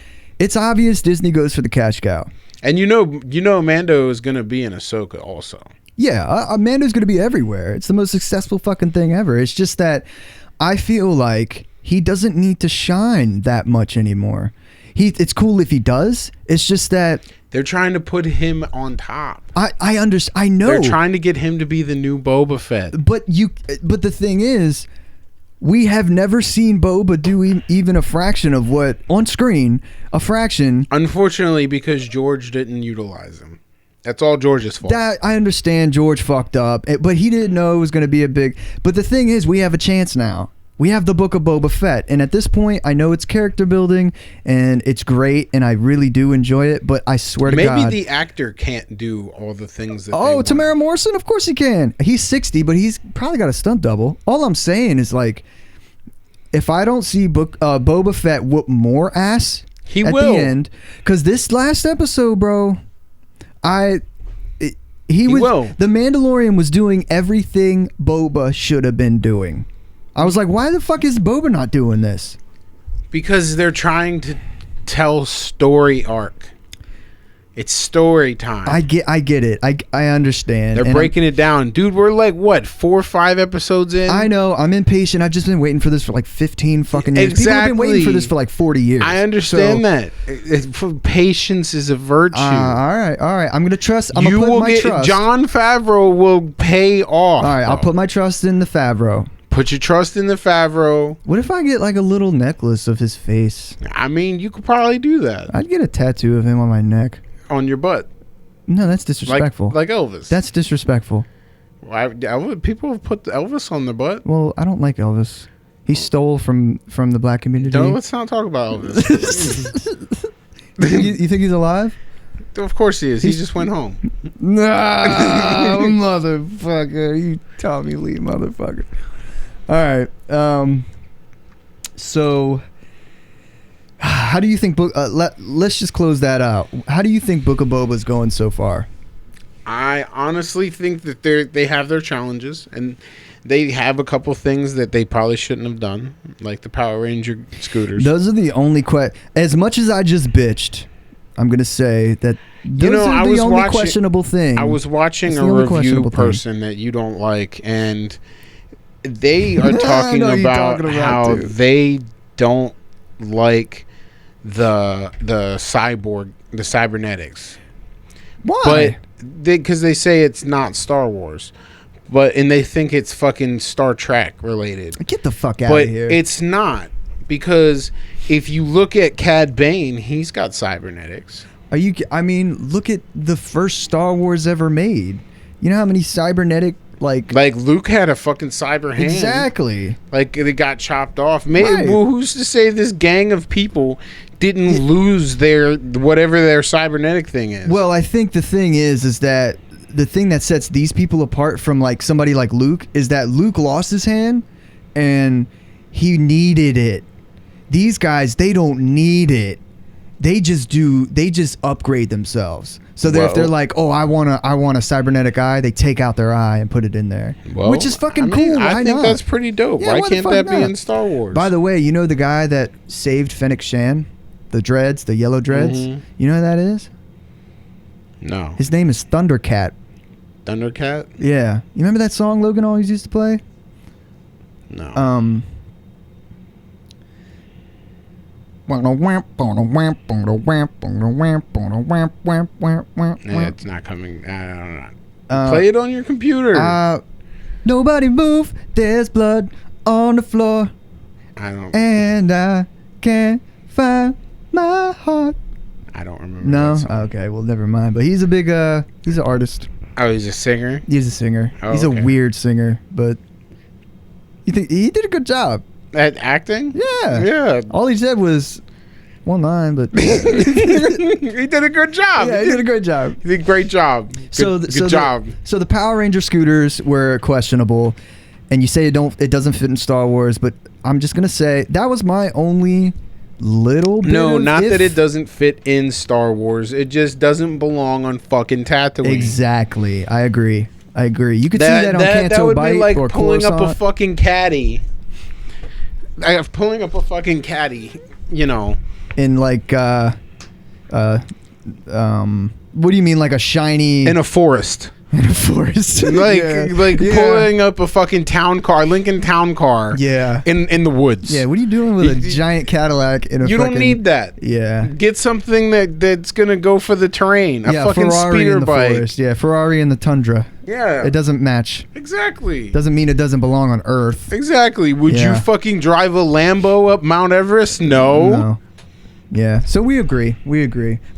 obvious Disney goes for the cash cow. And you know Mando is going to be in Ahsoka also. Yeah, Mando's going to be everywhere. It's the most successful fucking thing ever. It's just that I feel like he doesn't need to shine that much anymore. It's cool if he does. It's just that they're trying to put him on top. I understand. I know. They're trying to get him to be the new Boba Fett. But the thing is, we have never seen Boba do even a fraction of what on screen. A fraction. Unfortunately, because George didn't utilize him. That's all George's fault. That I understand. George fucked up, but he didn't know it was going to be a big. But the thing is, we have a chance now. we have the Book of Boba Fett, and at this point, I know it's character building and it's great, and I really do enjoy it. But I swear to God, maybe the actor can't do all the things that. Oh, Tamara Morrison, of course he can. He's 60, but he's probably got a stunt double. All I'm saying is, like, if I don't see Boba Fett whoop more ass, he at will. The end, because this last episode, bro, he was. The Mandalorian was doing everything Boba should have been doing. I was like, why the fuck is Boba not doing this? Because they're trying to tell story arc. It's story time. I get it. I understand. They're breaking it down. Dude, we're like, what, 4 or 5 episodes in? I know. I'm impatient. I've just been waiting for this for like 15 fucking years. Exactly. People have been waiting for this for like 40 years. I understand that. Patience is a virtue. All right. I'm going to trust. I'm going to put my trust. John Favreau will pay off. All right. I'll put my trust in the Favreau. Put your trust in the Favreau. What if I get like a little necklace of his face? I mean, you could probably do that. I'd get a tattoo of him on my neck. On your butt. No, that's disrespectful. Like Elvis. That's disrespectful. People have put Elvis on their butt. Well, I don't like Elvis. He stole from the black community. No, let's not talk about Elvis. you think he's alive? Of course he is. He just went home. Nah, motherfucker. You Tommy Lee, motherfucker. All right. So, how do you think let's just close that out. How do you think Book of Boba is going so far? I honestly think that they have their challenges, and they have a couple things that they probably shouldn't have done, like the Power Ranger scooters. Those are the only as much as I just bitched, I'm gonna say that those are the only questionable thing. I was watching a review person that you don't like, and they are talking about how they don't like the cybernetics. Why? But because they say it's not Star Wars, and they think it's fucking Star Trek related. Get the fuck out of here. But it's not, because if you look at Cad Bane, he's got cybernetics. I mean, look at the first Star Wars ever made. You know how many cybernetic like Luke had a fucking cyber hand. Exactly. Like it got chopped off. Well, who's to say this gang of people didn't lose their whatever their cybernetic thing is? Well, I think the thing is that the thing that sets these people apart from like somebody like Luke is that Luke lost his hand and he needed it. These guys, they don't need it. They just upgrade themselves. So if they're like, oh, I want a cybernetic eye, they take out their eye and put it in there, which is fucking cool. I think that's pretty dope. Yeah, why can't that be in Star Wars? By the way, you know the guy that saved Fennec Shan, the dreads, the yellow dreads? Mm-hmm. You know who that is? No. His name is Thundercat. Thundercat? Yeah. You remember that song Logan always used to play? No. Yeah, it's not coming. I don't know. Play it on your computer. Nobody move. There's blood on the floor. I don't. And I can't find my heart. I don't remember. No. Okay. Well, never mind. But he's a big. He's an artist. Oh, he's a singer. He's a singer. Oh, he's a weird singer, but you think he did a good job at acting? Yeah. Yeah. All he said was one line, but he did a good job. Yeah, he did a great job. He did a great job. Good job. So the Power Ranger scooters were questionable, and you say it doesn't fit in Star Wars, but I'm just gonna say that was my only little bit. No, not that it doesn't fit in Star Wars. It just doesn't belong on fucking Tatooine. Exactly. I agree. You could see that on Canto That would Bite be like or pulling Coruscant. up a fucking caddy. Pulling up a fucking caddy, you know. In like what do you mean, like a shiny in a forest? In a forest. like pulling up a fucking town car, Lincoln town car. Yeah. In the woods. Yeah, what are you doing with a giant Cadillac in a You don't need that. Yeah. Get something that's gonna go for the terrain. A fucking Ferrari speeder in the bike. forest. Yeah, Ferrari in the tundra. Yeah. It doesn't match. Exactly. Doesn't mean it doesn't belong on Earth. Exactly. Would you fucking drive a Lambo up Mount Everest? No. Yeah, so we agree.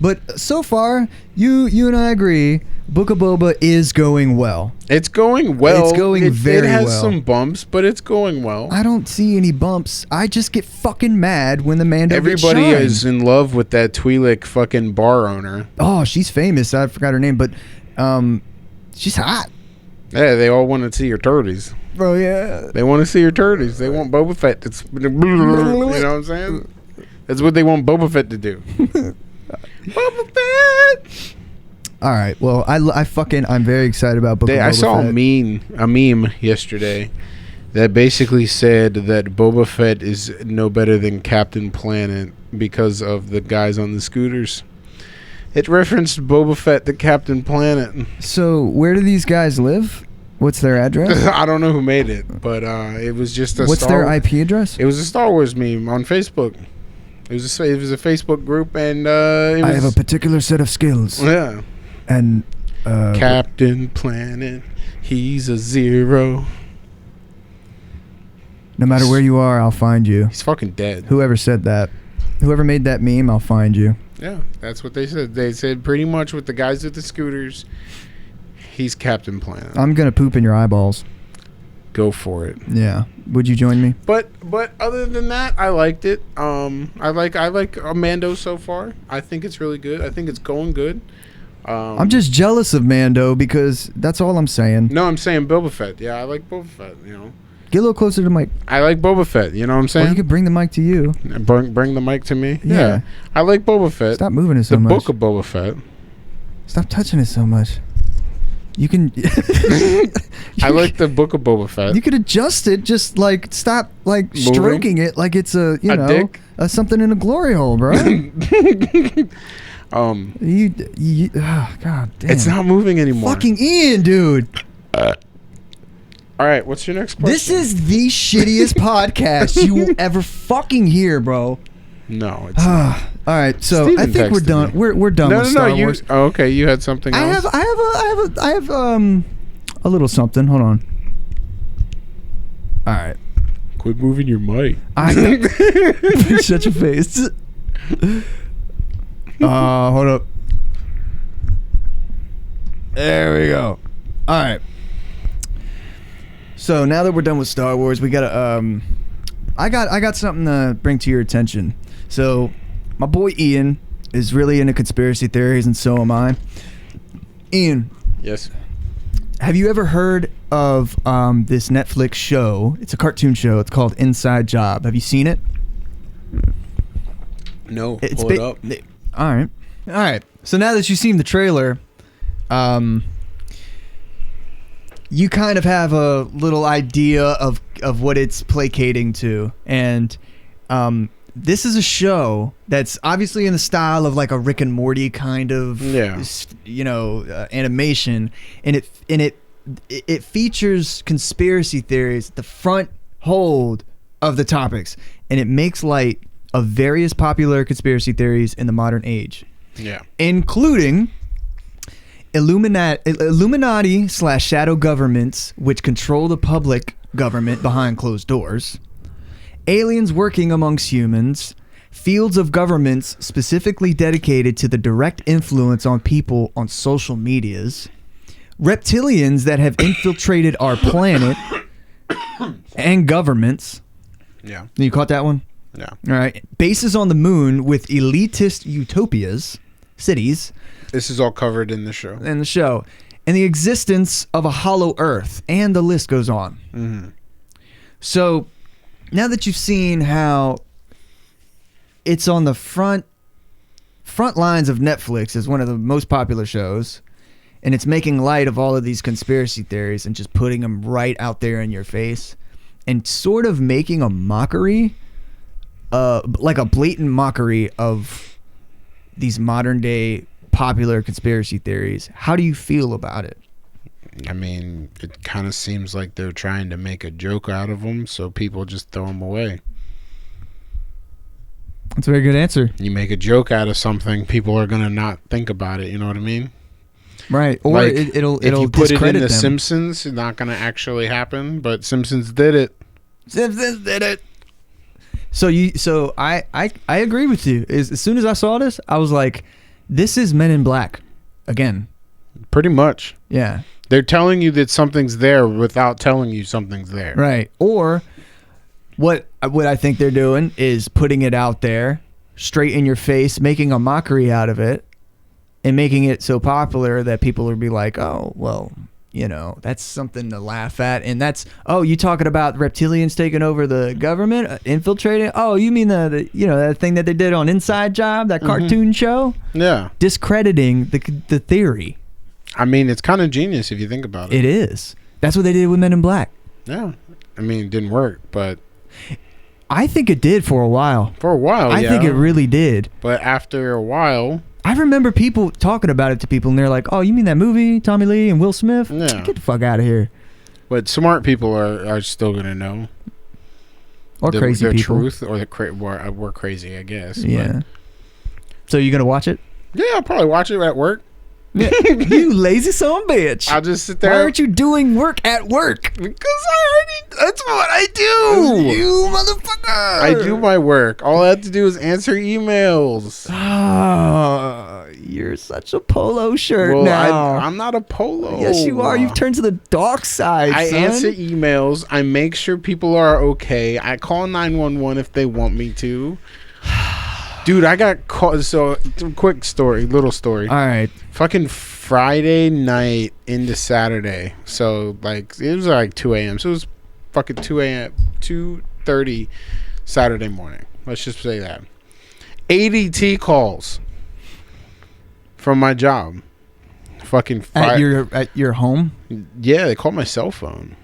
But so far, you and I agree. Book of Boba is going well. It's going well. It's going very well. It has well. some bumps, but it's going well. I don't see any bumps. I just get fucking mad when the Mando Everybody gets is in love with that Twi'lek fucking bar owner. Oh, she's famous. I forgot her name, but she's hot. Yeah, they all want to see your turdies. Bro, yeah. They want to see your turdies. They want Boba Fett. You know what I'm saying? That's what they want Boba Fett to do. Boba Fett. All right. Well, I'm very excited about Book of Boba I saw Fett. a meme yesterday that basically said that Boba Fett is no better than Captain Planet because of the guys on the scooters. It referenced Boba Fett to Captain Planet. So, where do these guys live? What's their address? I don't know who made it, but it was just a What's their IP address? It was a Star Wars meme on Facebook. It was a Facebook group, and it was, I have a particular set of skills. Yeah. And Captain Planet, he's a 0. No matter where you are, I'll find you. He's fucking dead. Whoever said that, whoever made that meme, I'll find you. Yeah, that's what they said. They said pretty much with the guys with the scooters, he's Captain Planet. I'm gonna poop in your eyeballs. Go for it. Yeah. Would you join me? But other than that, I liked it. I like Mando so far. I think it's really good. I think it's going good. I'm just jealous of Mando because that's all I'm saying. No, I'm saying Boba Fett. Yeah, I like Boba Fett, you know. Get a little closer to the mic. I like Boba Fett, you know what I'm saying? Or you could bring the mic to you. Bring the mic to me? Yeah. I like Boba Fett. Stop moving it so much. The Book of Boba Fett. Stop touching it so much. You can... I like the Book of Boba Fett. You could adjust it, just like stop like stroking it like it's a dick? Something in a glory hole, bro. Oh, God damn. It's not moving anymore. Fucking Ian, dude. All right, what's your next question? This is the shittiest podcast you will ever fucking hear, bro. No, it's not. All right, so Steven I think we're texted done. me. We're done with Star Wars. Oh, okay, you had something else. I have a little something. Hold on. All right. Quit moving your mic. Shut your face. Hold up. There we go. All right. So now that we're done with Star Wars, we gotta I got something to bring to your attention. So my boy Ian is really into conspiracy theories, and so am I. Ian. Yes. Have you ever heard of this Netflix show? It's a cartoon show. It's called Inside Job. Have you seen it? No. Pull it up. All right. So now that you've seen the trailer, you kind of have a little idea of what it's placating to, and this is a show that's obviously in the style of like a Rick and Morty kind of animation, and it features conspiracy theories at the front hold of the topics, and it makes light of various popular conspiracy theories in the modern age. Yeah. Including Illuminati / shadow governments which control the public government behind closed doors, aliens working amongst humans, fields of governments specifically dedicated to the direct influence on people on social medias, reptilians that have infiltrated our planet, and governments. Yeah. You caught that one? Yeah. All right. Bases on the moon with elitist utopias, cities. This is all covered in the show. And the existence of a hollow earth, and the list goes on. Mm-hmm. So now that you've seen how it's on the front lines of Netflix as one of the most popular shows, and it's making light of all of these conspiracy theories and just putting them right out there in your face, and sort of making a mockery, like a blatant mockery of these modern day popular conspiracy theories. How do you feel about it? I mean, it kind of seems like they're trying to make a joke out of them, so people just throw them away. That's a very good answer. You make a joke out of something, people are gonna not think about it. You know what I mean? Right. Or like, it'll if you put it in The them. Simpsons, it's not gonna actually happen. But Simpsons did it. Simpsons did it. So I agree with you. As soon as I saw this, I was like, this is Men in Black again. Pretty much. Yeah. They're telling you that something's there without telling you something's there. Right. Or what I think they're doing is putting it out there straight in your face, making a mockery out of it, and making it so popular that people will be like, oh, well, that's something to laugh at. And that's, oh, you talking about reptilians taking over the government, infiltrating? Oh, you mean that thing that they did on Inside Job, that cartoon show? Yeah. Discrediting the theory. I mean, it's kind of genius if you think about it. It is. That's what they did with Men in Black. Yeah. I mean, it didn't work, but... I think it did for a while. For a while, I think it really did. But after a while... I remember people talking about it to people, and they're like, oh, you mean that movie, Tommy Lee and Will Smith? Yeah. Get the fuck out of here. But smart people are still going to know. Or crazy the people. Truth, or we're crazy, I guess. Yeah. But. So you going to watch it? Yeah, I'll probably watch it at work. Yeah. You lazy son of a bitch. I'll just sit there. Why aren't you doing work at work? Because that's what I do. You motherfucker. I do my work. All I have to do is answer emails. Oh, you're such a polo shirt now. I'm not a polo. Yes, you are. You've turned to the dark side, I son. answer emails. I make sure people are okay. I call 911 if they want me to. Dude, I got caught. So, little story. All right. Fucking Friday night into Saturday. So, it was like 2 a.m. So, it was fucking 2 a.m., 2:30 Saturday morning. Let's just say that. ADT calls from my job. Fucking At your home? Yeah, they called my cell phone.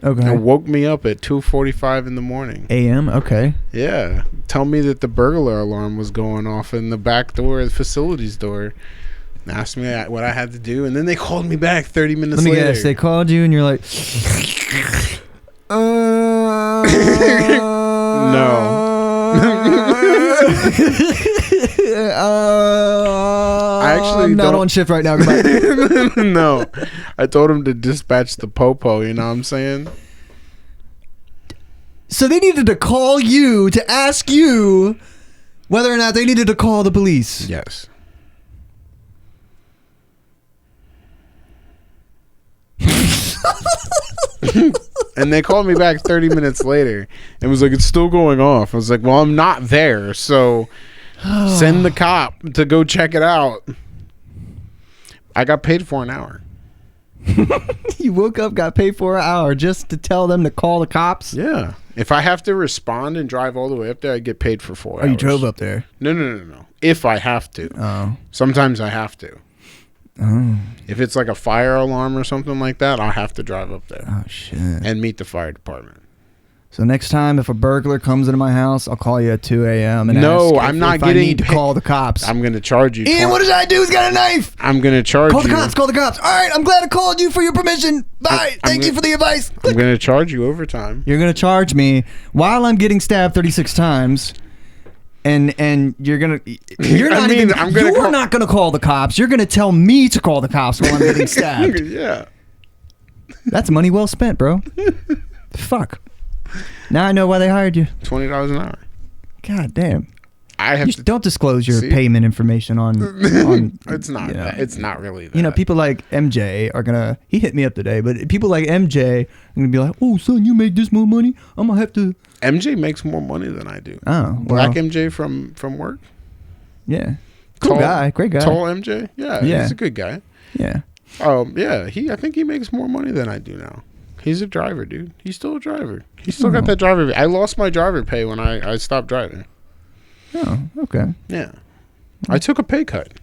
Okay. And woke me up at 2:45 in the morning. A.M. Okay. Yeah. Tell me that the burglar alarm was going off in the back door, the facilities door. And asked me what I had to do. And then they called me back 30 minutes later. Let me guess. They called you and you're like... No. I actually I'm not on shift right now. Goodbye. No. I told him to dispatch the popo, you know what I'm saying? So they needed to call you to ask you whether or not they needed to call the police. Yes. And they called me back 30 minutes later and was like, it's still going off. I was like, well, I'm not there, so send the cop to go check it out. I got paid for an hour. You woke up, got paid for an hour just to tell them to call the cops? Yeah. If I have to respond and drive all the way up there, I get paid for 4 hours. Oh, you drove up there? No. If I have to. Oh. Sometimes I have to. Oh. If it's like a fire alarm or something like that, I'll have to drive up there. Oh, shit. And meet the fire department. So next time, if a burglar comes into my house, I'll call you at 2 a.m. and no, ask I'm not if getting I need to call the cops. I'm going to charge you. Ian, what did I do? He's got a knife. I'm going to charge Call you. the cops. Call the cops. All right, I'm glad I called you for your permission. Bye. Thank you for the advice. I'm going to charge you overtime. You're going to charge me while I'm getting stabbed 36 times. And you're not not gonna call the cops. You're gonna tell me to call the cops while I'm getting stabbed. Yeah, that's money well spent, bro. Fuck. Now I know why they hired you. $20 an hour. God damn. I have to don't disclose your payment information on it's not it's not really that. You know, people like MJ are gonna, he hit me up today, but people like MJ are gonna be like, oh son, you make this more money, I'm gonna have to. MJ makes more money than I do. Oh, well, Black MJ from work. Yeah, cool guy, great guy. Tall MJ. Yeah, he's a good guy. Yeah. Yeah, I think he makes more money than I do now. He's a driver, dude. He's still a driver. He's still got that driver. I lost my driver pay when I stopped driving. Oh, okay. Yeah. I took a pay cut.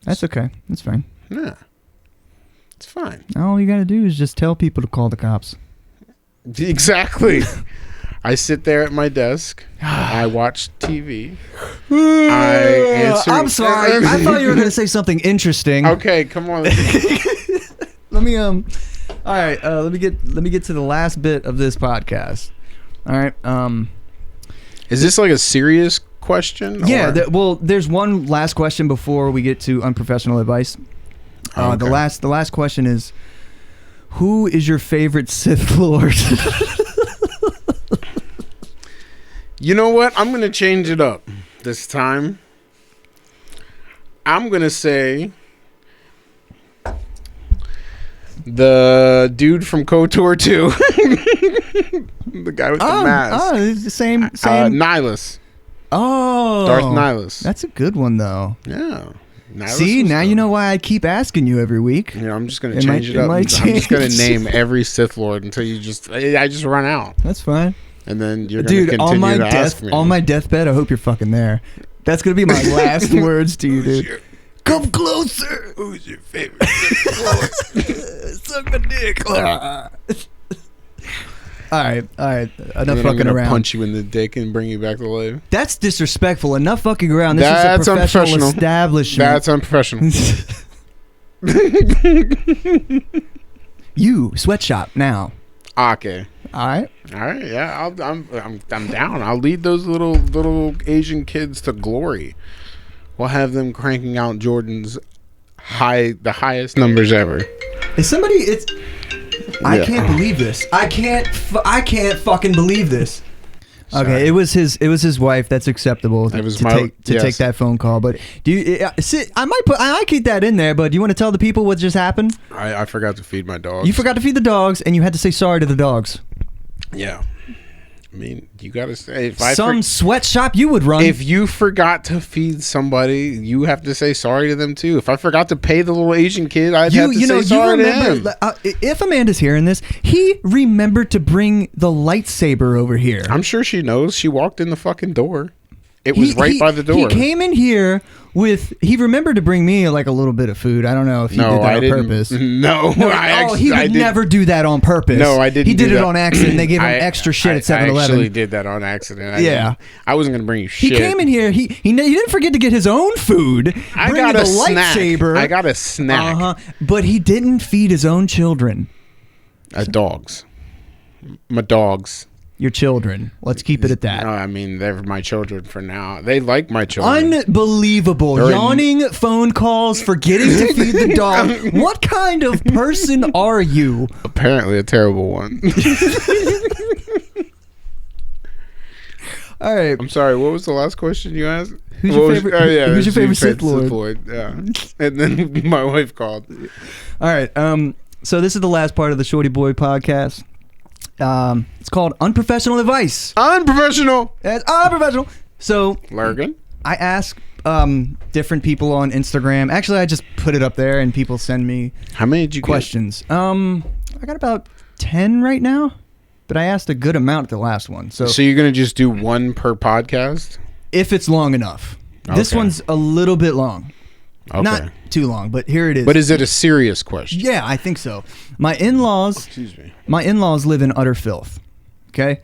That's okay. That's fine. Yeah. It's fine. All you got to do is just tell people to call the cops. Exactly. I sit there at my desk. I watch TV. I answer. I'm sorry. I thought you were going to say something interesting. Okay, come on. Let me all right, let me get to the last bit of this podcast. All right. Is this like a serious question? Yeah, there's one last question before we get to unprofessional advice. Okay. The last question is, who is your favorite Sith Lord? You know what? I'm going to change it up this time. I'm going to say The dude from KOTOR 2. The guy with the mask. Oh, it's the same. Nihilus. Oh, Darth Nihilus. That's a good one, though. Yeah. Nihilus. See, now you know why I keep asking you every week. Yeah, I'm just gonna change it up. I'm just gonna name every Sith Lord until I just run out. That's fine. And then you're gonna continue to ask me. On my deathbed, I hope you're fucking there. That's gonna be my last words to you, dude. Come closer. Who's your favorite Sith Lord? Suck my dick. All right. Enough fucking around. Punch you in the dick and bring you back to life. That's disrespectful. Enough fucking around. This That's is a professional unprofessional. establishment. That's unprofessional. You sweatshop now. Okay. All right. Yeah, I'm down. I'll lead those little Asian kids to glory. We'll have them cranking out Jordan's the highest numbers ever. Is somebody? It's. I can't believe this. I can't fucking believe this. Sorry. Okay, it was his wife. That's acceptable. It was take that phone call. But do you? I might keep that in there. But do you want to tell the people what just happened? I forgot to feed my dogs. You forgot to feed the dogs, and you had to say sorry to the dogs. Yeah. I mean, you gotta say sweatshop you would run. If you forgot to feed somebody, you have to say sorry to them too. If I forgot to pay the little Asian kid, I'd have to say sorry to him. If Amanda's hearing this, he remembered to bring the lightsaber over here. I'm sure she knows. She walked in the fucking door. It was right by the door. He came in here with. He remembered to bring me like a little bit of food. I don't know if he did that on purpose. He would never do that on purpose. No, I didn't. He did it on accident. They gave him extra shit at 7-Eleven. I actually did that on accident. I wasn't gonna bring you shit. He came in here. He didn't forget to get his own food. I got a snack. Lightsaber. I got a snack. But he didn't feed his own children. Dogs. My dogs. Your children. Let's keep it at that. No, I mean, they're my children for now. They like my children. Unbelievable. Yawning phone calls, forgetting to feed the dog. What kind of person are you? Apparently a terrible one. All right. I'm sorry, what was the last question you asked? Who's your favorite Sith Lord? Yeah. And then my wife called. All right. So this is the last part of the Shorty Boy podcast. It's called Unprofessional Advice. Unprofessional. It's unprofessional. So, Lurgan, I ask different people on Instagram. Actually, I just put it up there, and people send me how many did you questions. I got about 10 right now, but I asked a good amount at the last one. So you're gonna just do one per podcast if it's long enough. Okay. This one's a little bit long. Okay. Not too long, but here it is. But is it a serious question? Yeah, I think so. My in-laws live in utter filth. Okay?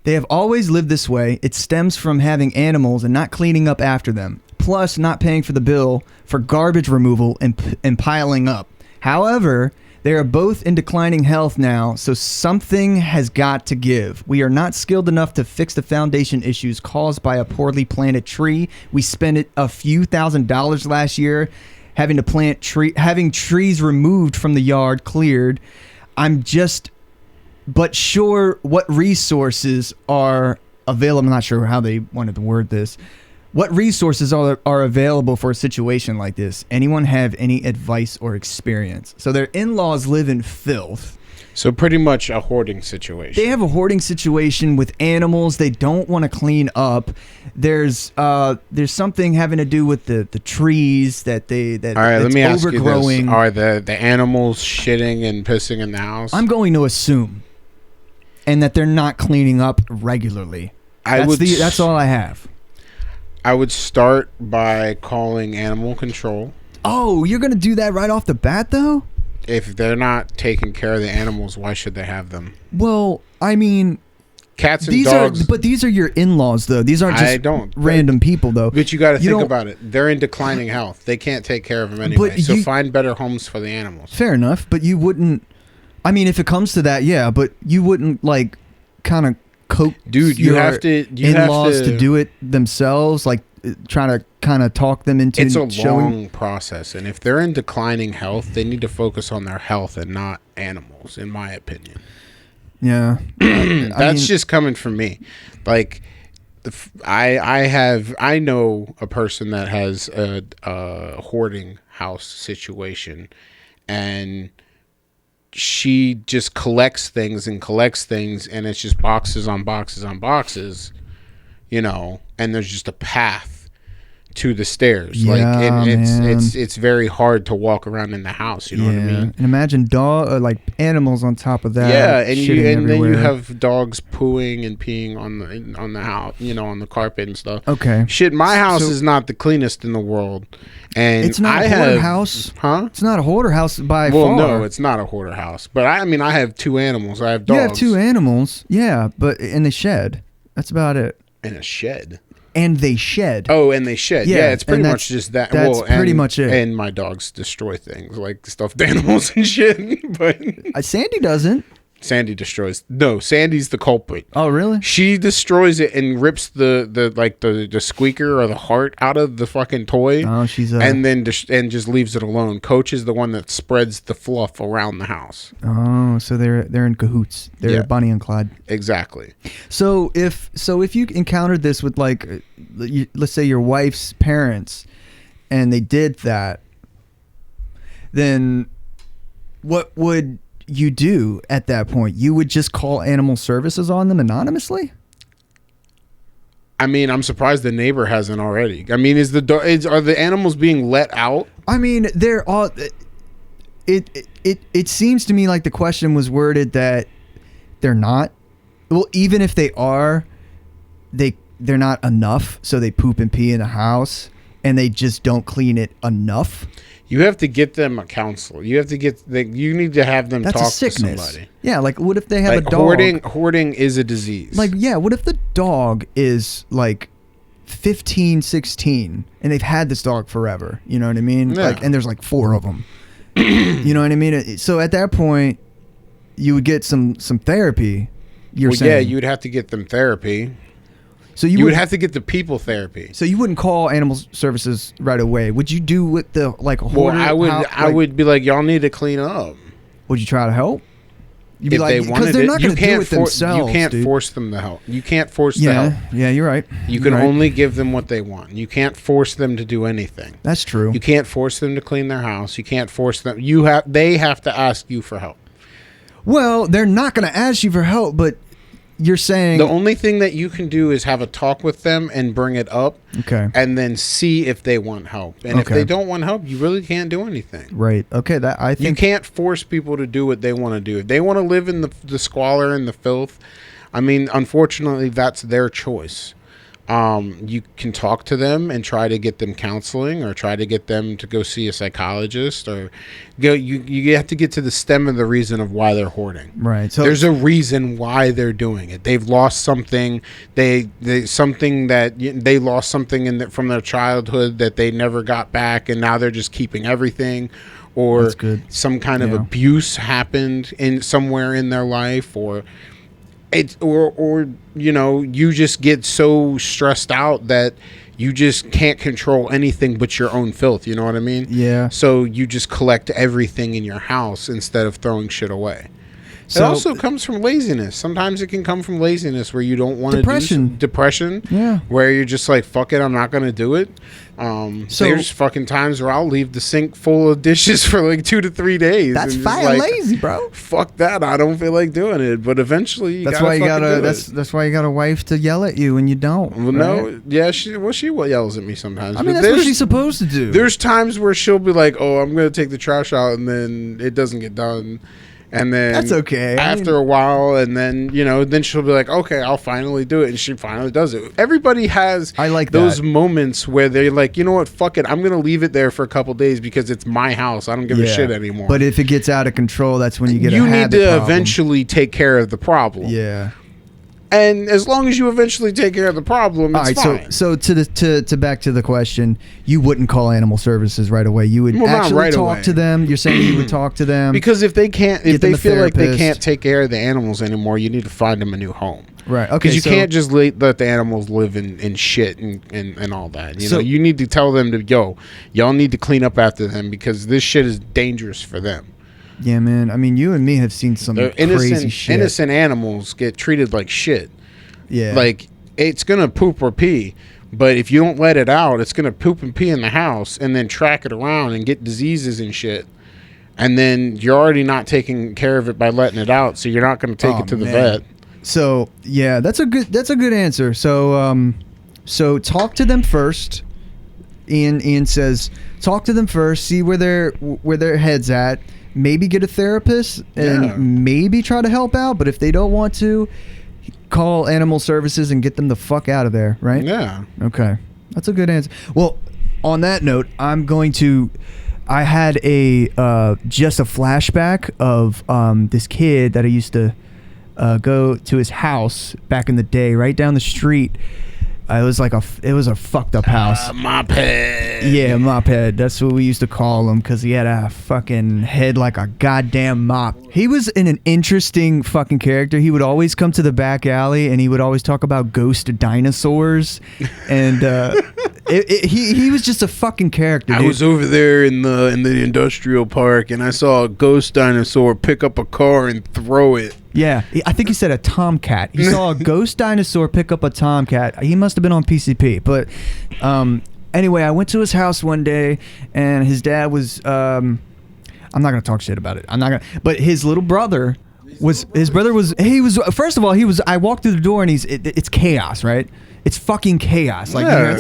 They have always lived this way. It stems from having animals and not cleaning up after them, plus not paying for the bill for garbage removal and piling up. However, they are both in declining health now, so something has got to give. We are not skilled enough to fix the foundation issues caused by a poorly planted tree. We spent a few $1,000s last year having trees removed from the yard cleared. I'm just but sure what resources are available. I'm not sure how they wanted to word this. What resources are available for a situation like this? Anyone have any advice or experience? So their in-laws live in filth. So pretty much a hoarding situation. They have a hoarding situation with animals. They don't want to clean up. There's something having to do with the trees that all right, let me ask you this. Are the animals shitting and pissing in the house? I'm going to assume, and that they're not cleaning up regularly. That's all I have. I would start by calling animal control. Oh, you're going to do that right off the bat, though? If they're not taking care of the animals, why should they have them? Well, I mean, cats and dogs. But these are your in-laws, though. These aren't just random people, though. But you got to think about it. They're in declining health. They can't take care of them anyway. So find better homes for the animals. Fair enough, but you wouldn't. I mean, if it comes to that, yeah, but you wouldn't like kind of coax in-laws to do it themselves, like trying to kind of talk them into it's a long process, and if they're in declining health, they need to focus on their health and not animals, in my opinion. Yeah. That's just coming from me. Like I know a person that has a hoarding house situation, and she just collects things, and it's just boxes on boxes on boxes, and there's just a path to the stairs. It's very hard to walk around in the house. You know what I mean? And imagine animals on top of that. Yeah, and then you everywhere. have dogs pooing and peeing on the house, on the carpet and stuff. Okay. Shit, my house is not the cleanest in the world, and it's not a hoarder house, huh? It's not a hoarder house by well, far. no, it's not a hoarder house. But I have 2 animals. I have dogs. You have 2 animals, yeah, but in the shed. That's about it. In a shed. And they shed. Oh, and they shed. Yeah, it's pretty much just that. That's pretty much it. And my dogs destroy things like stuffed animals and shit. But Sandy doesn't. Sandy destroys. No, Sandy's the culprit. Oh, really? She destroys it and rips the squeaker or the heart out of the fucking toy. Oh, she's and then and just leaves it alone. Coach is the one that spreads the fluff around the house. Oh, so they're in cahoots. They're Bonnie and Clyde. Exactly. So if you encountered this with let's say your wife's parents, and they did that, then what would you do at that point? You would just call animal services on them anonymously? I'm surprised the neighbor hasn't already. Are the animals being let out? They're all. It seems to me like the question was worded that they're not. Well, even if they are, they're not enough. So they poop and pee in the house, and they just don't clean it enough. You have to get them a counselor. You need to have them talk to somebody. Yeah, what if they have a dog? Hoarding is a disease. What if the dog is 15, 16, and they've had this dog forever? You know what I mean? Yeah. And there's 4 of them. You know what I mean? So at that point, you would get some therapy. Saying? Yeah, you would have to get them therapy. So you would have to get the people therapy. So you wouldn't call animal services right away. Would you do with the hoarder? Well, I would be like, y'all need to clean up. Would you try to help? You'd be if they wanted because they're not going to do it themselves. You can't force them to help. You can't force the help. Yeah, you're right. You can only give them what they want. You can't force them to do anything. That's true. You can't force them to clean their house. You can't force them. They have to ask you for help. Well, they're not going to ask you for help, but you're saying the only thing that you can do is have a talk with them and bring it up. Okay. And then see if they want help. And if they don't want help, you really can't do anything. Right. Okay. That I think you can't force people to do what they want to do. If they want to live in the squalor and the filth, unfortunately, that's their choice. You can talk to them and try to get them counseling, or try to get them to go see a psychologist, or you have to get to the stem of the reason of why they're hoarding. Right. So there's a reason why they're doing it. They've lost something. They lost something from their childhood that they never got back, and now they're just keeping everything. Or some kind of abuse happened somewhere in their life, or you just get so stressed out that you just can't control anything but your own filth. You know what I mean? Yeah. So you just collect everything in your house instead of throwing shit away. It also comes from laziness. Sometimes it can come from laziness where you don't want to do depression. Yeah. Where you're just like, fuck it, I'm not going to do it. There's fucking times where I'll leave the sink full of dishes for 2 to 3 days. That's fire lazy, bro. Fuck that. I don't feel like doing it. But eventually that's why you got a wife to yell at you when you don't. Well, no. Yeah, she yells at me sometimes. That's what she's supposed to do. There's times where she'll be like, oh, I'm going to take the trash out, and then it doesn't get done. And then that's okay. After a while, and then then she'll be like, "Okay, I'll finally do it," and she finally does it. Everybody has those moments where they're like, "You know what? Fuck it. I'm gonna leave it there for a couple days because it's my house. I don't give a shit anymore." But if it gets out of control, that's when you get you need to eventually take care of the problem. Yeah. And as long as you eventually take care of the problem, it's fine. So to back to the question, you wouldn't call animal services right away. You would actually talk to them. You're saying you would talk to them because if they feel like they can't take care of the animals anymore, you need to find them a new home. Right. Okay. Because you can't just let the animals live in shit and all that. You need to tell them y'all need to clean up after them because this shit is dangerous for them. Yeah, man. You and me have seen some crazy shit. Innocent animals get treated like shit. Yeah. Like, it's going to poop or pee, but if you don't let it out, it's going to poop and pee in the house and then track it around and get diseases and shit. and then you're already not taking care of it by letting it out, so you're not going to take it to the vet. So yeah, that's a good answer. So so talk to them first. Ian says talk to them first, see where their head's at. Maybe get a therapist and maybe try to help out. But if they don't want to, call animal services and get them the fuck out of there. Right? Yeah. Okay, that's a good answer. Well, on that note, I had just a flashback of this kid that I used to go to his house back in the day, right down the street. It was a fucked up house. Moped. Yeah, moped. That's what we used to call him because he had a fucking head like a goddamn mop. He was an interesting fucking character. He would always come to the back alley and he would always talk about ghost dinosaurs, and he was just a fucking character. Dude. I was over there in the industrial park and I saw a ghost dinosaur pick up a car and throw it. Yeah, I think he said a tomcat. He saw a ghost dinosaur pick up a tomcat. He must have been on PCP. But anyway, I went to his house one day, and his dad was. I'm not gonna talk shit about it. I'm not gonna. But his little brother was. His brother was. He was. First of all, he was. I walked through the door, and it's chaos, right? It's fucking chaos. Like. Yeah.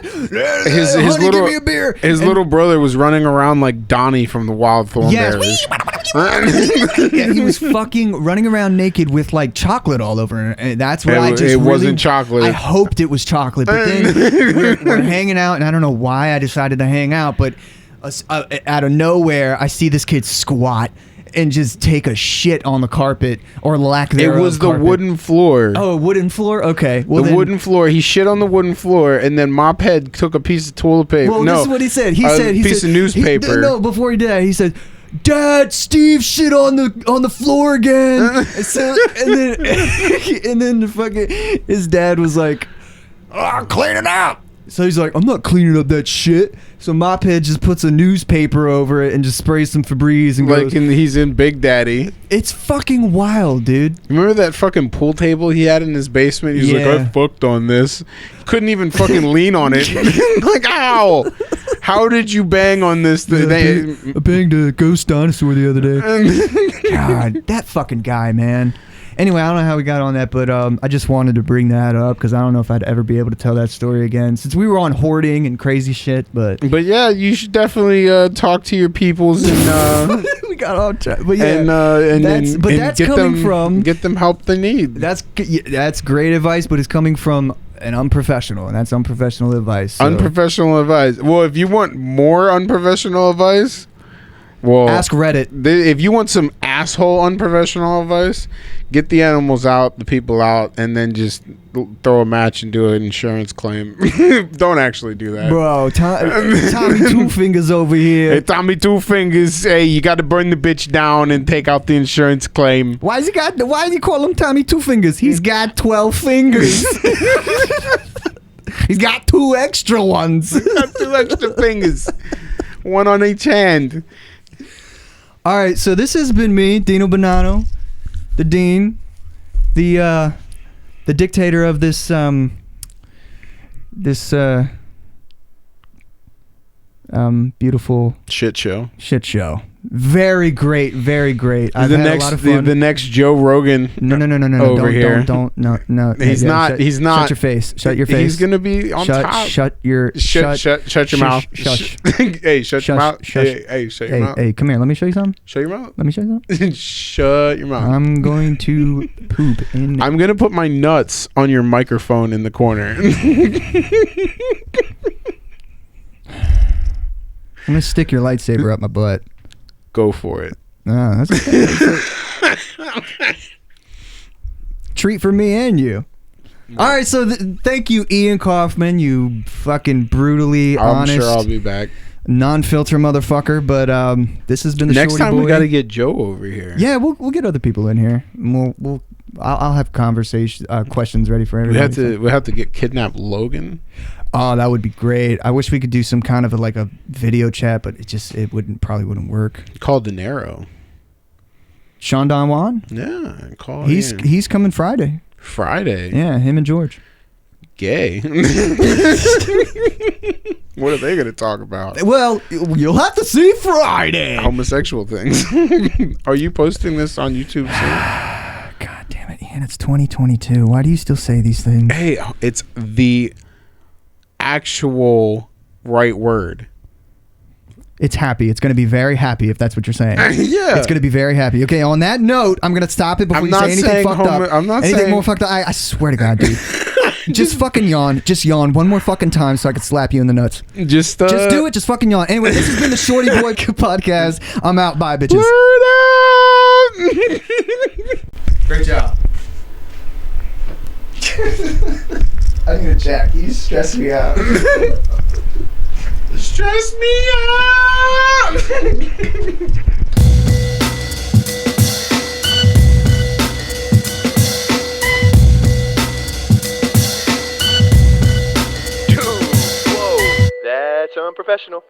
His Honey, little, give me a beer. His little brother was running around like Donnie from the Wild Thornberrys. Yeah, he was fucking running around naked with like chocolate all over, and that's what it wasn't chocolate. I hoped it was chocolate, but then we're hanging out, and I don't know why I decided to hang out, but out of nowhere, I see this kid squat and just take a shit on the carpet or lack thereof. It was the carpet. wooden floor. Oh, wooden floor? Okay. Well, the wooden floor. He shit on the wooden floor, and then Mophead took a piece of toilet paper. Well, this is what he said. He said a piece of newspaper. No, before he did that, he said, "Dad, Steve shit on the floor again." and then the fucking his dad was like, "Clean it up." So he's like, "I'm not cleaning up that shit." So Mophead just puts a newspaper over it and just sprays some Febreze and goes. He's in Big Daddy. It's fucking wild, dude. Remember that fucking pool table he had in his basement? He's like, I fucked on this. Couldn't even fucking lean on it. Like, ow! How did you bang on this thing? I banged a ghost dinosaur the other day. God, that fucking guy, man. Anyway, I don't know how we got on that, but I just wanted to bring that up because I don't know if I'd ever be able to tell that story again since we were on hoarding and crazy shit. But yeah, you should definitely talk to your peoples and we got all. But yeah, that's coming from get them help they need. That's great advice, but it's coming from an unprofessional, and that's unprofessional advice. So. Unprofessional advice. Well, if you want more unprofessional advice. Well, ask Reddit. If you want some asshole unprofessional advice, get the animals out, the people out, and then just throw a match and do an insurance claim. Don't actually do that, bro. Tommy Two Fingers over here. Hey, Tommy Two Fingers. Hey, you got to burn the bitch down and take out the insurance claim. Why do you call him Tommy Two Fingers? He's got 12 fingers. He's got 2 extra ones. He's got 2 extra fingers, 1 on each hand. All right, so this has been me, Dino Bonanno, the Dean, the dictator of this beautiful shit show. Very great, very great. I've had a lot of fun. The next Joe Rogan. No. Over here. Don't. No. He's not. Shut your face. Shut your face. He's gonna be on top. Shut your mouth. Shush. Hey, shut your mouth. Hey, shut your mouth. Hey, come here. Let me show you something. Shut your mouth. Let me show you something. Shut your mouth. I'm going to poop in. I'm gonna put my nuts on your microphone in the corner. I'm gonna stick your lightsaber up my butt. Go for it. That's treat for me and you. All right, so thank you, Ian Coffman. You fucking brutally honest. I'm sure I'll be back. Non-filter motherfucker. But this has been the next Shorty time Boy. we got to get Joe over here. Yeah, we'll get other people in here. I'll have questions ready for everybody. We have to get kidnapped Logan. Oh, that would be great. I wish we could do some kind of a video chat, but it probably wouldn't work. Call De Niro. Sean Don Juan? Yeah, call He's coming Friday. Friday? Yeah, him and George. gay. What are they going to talk about? Well, you'll have to see Friday. Homosexual things. Are you posting this on YouTube soon? God damn it, Ian. It's 2022. Why do you still say these things? Hey, it's the actual right word. It's happy. It's going to be very happy if that's what you're saying. Yeah. It's going to be very happy. Okay, on that note, I'm going to stop it before you say anything fucked up. I'm not anything saying more fucked up. I swear to God, dude. Just fucking yawn. Just yawn one more fucking time so I can slap you in the nuts. Just do it. Just fucking yawn. Anyway, this has been the Shorty Boy podcast. I'm out. Bye, bitches. Word up! Great job. I need a jack. You stress me out. Stress me out! Whoa, that's unprofessional.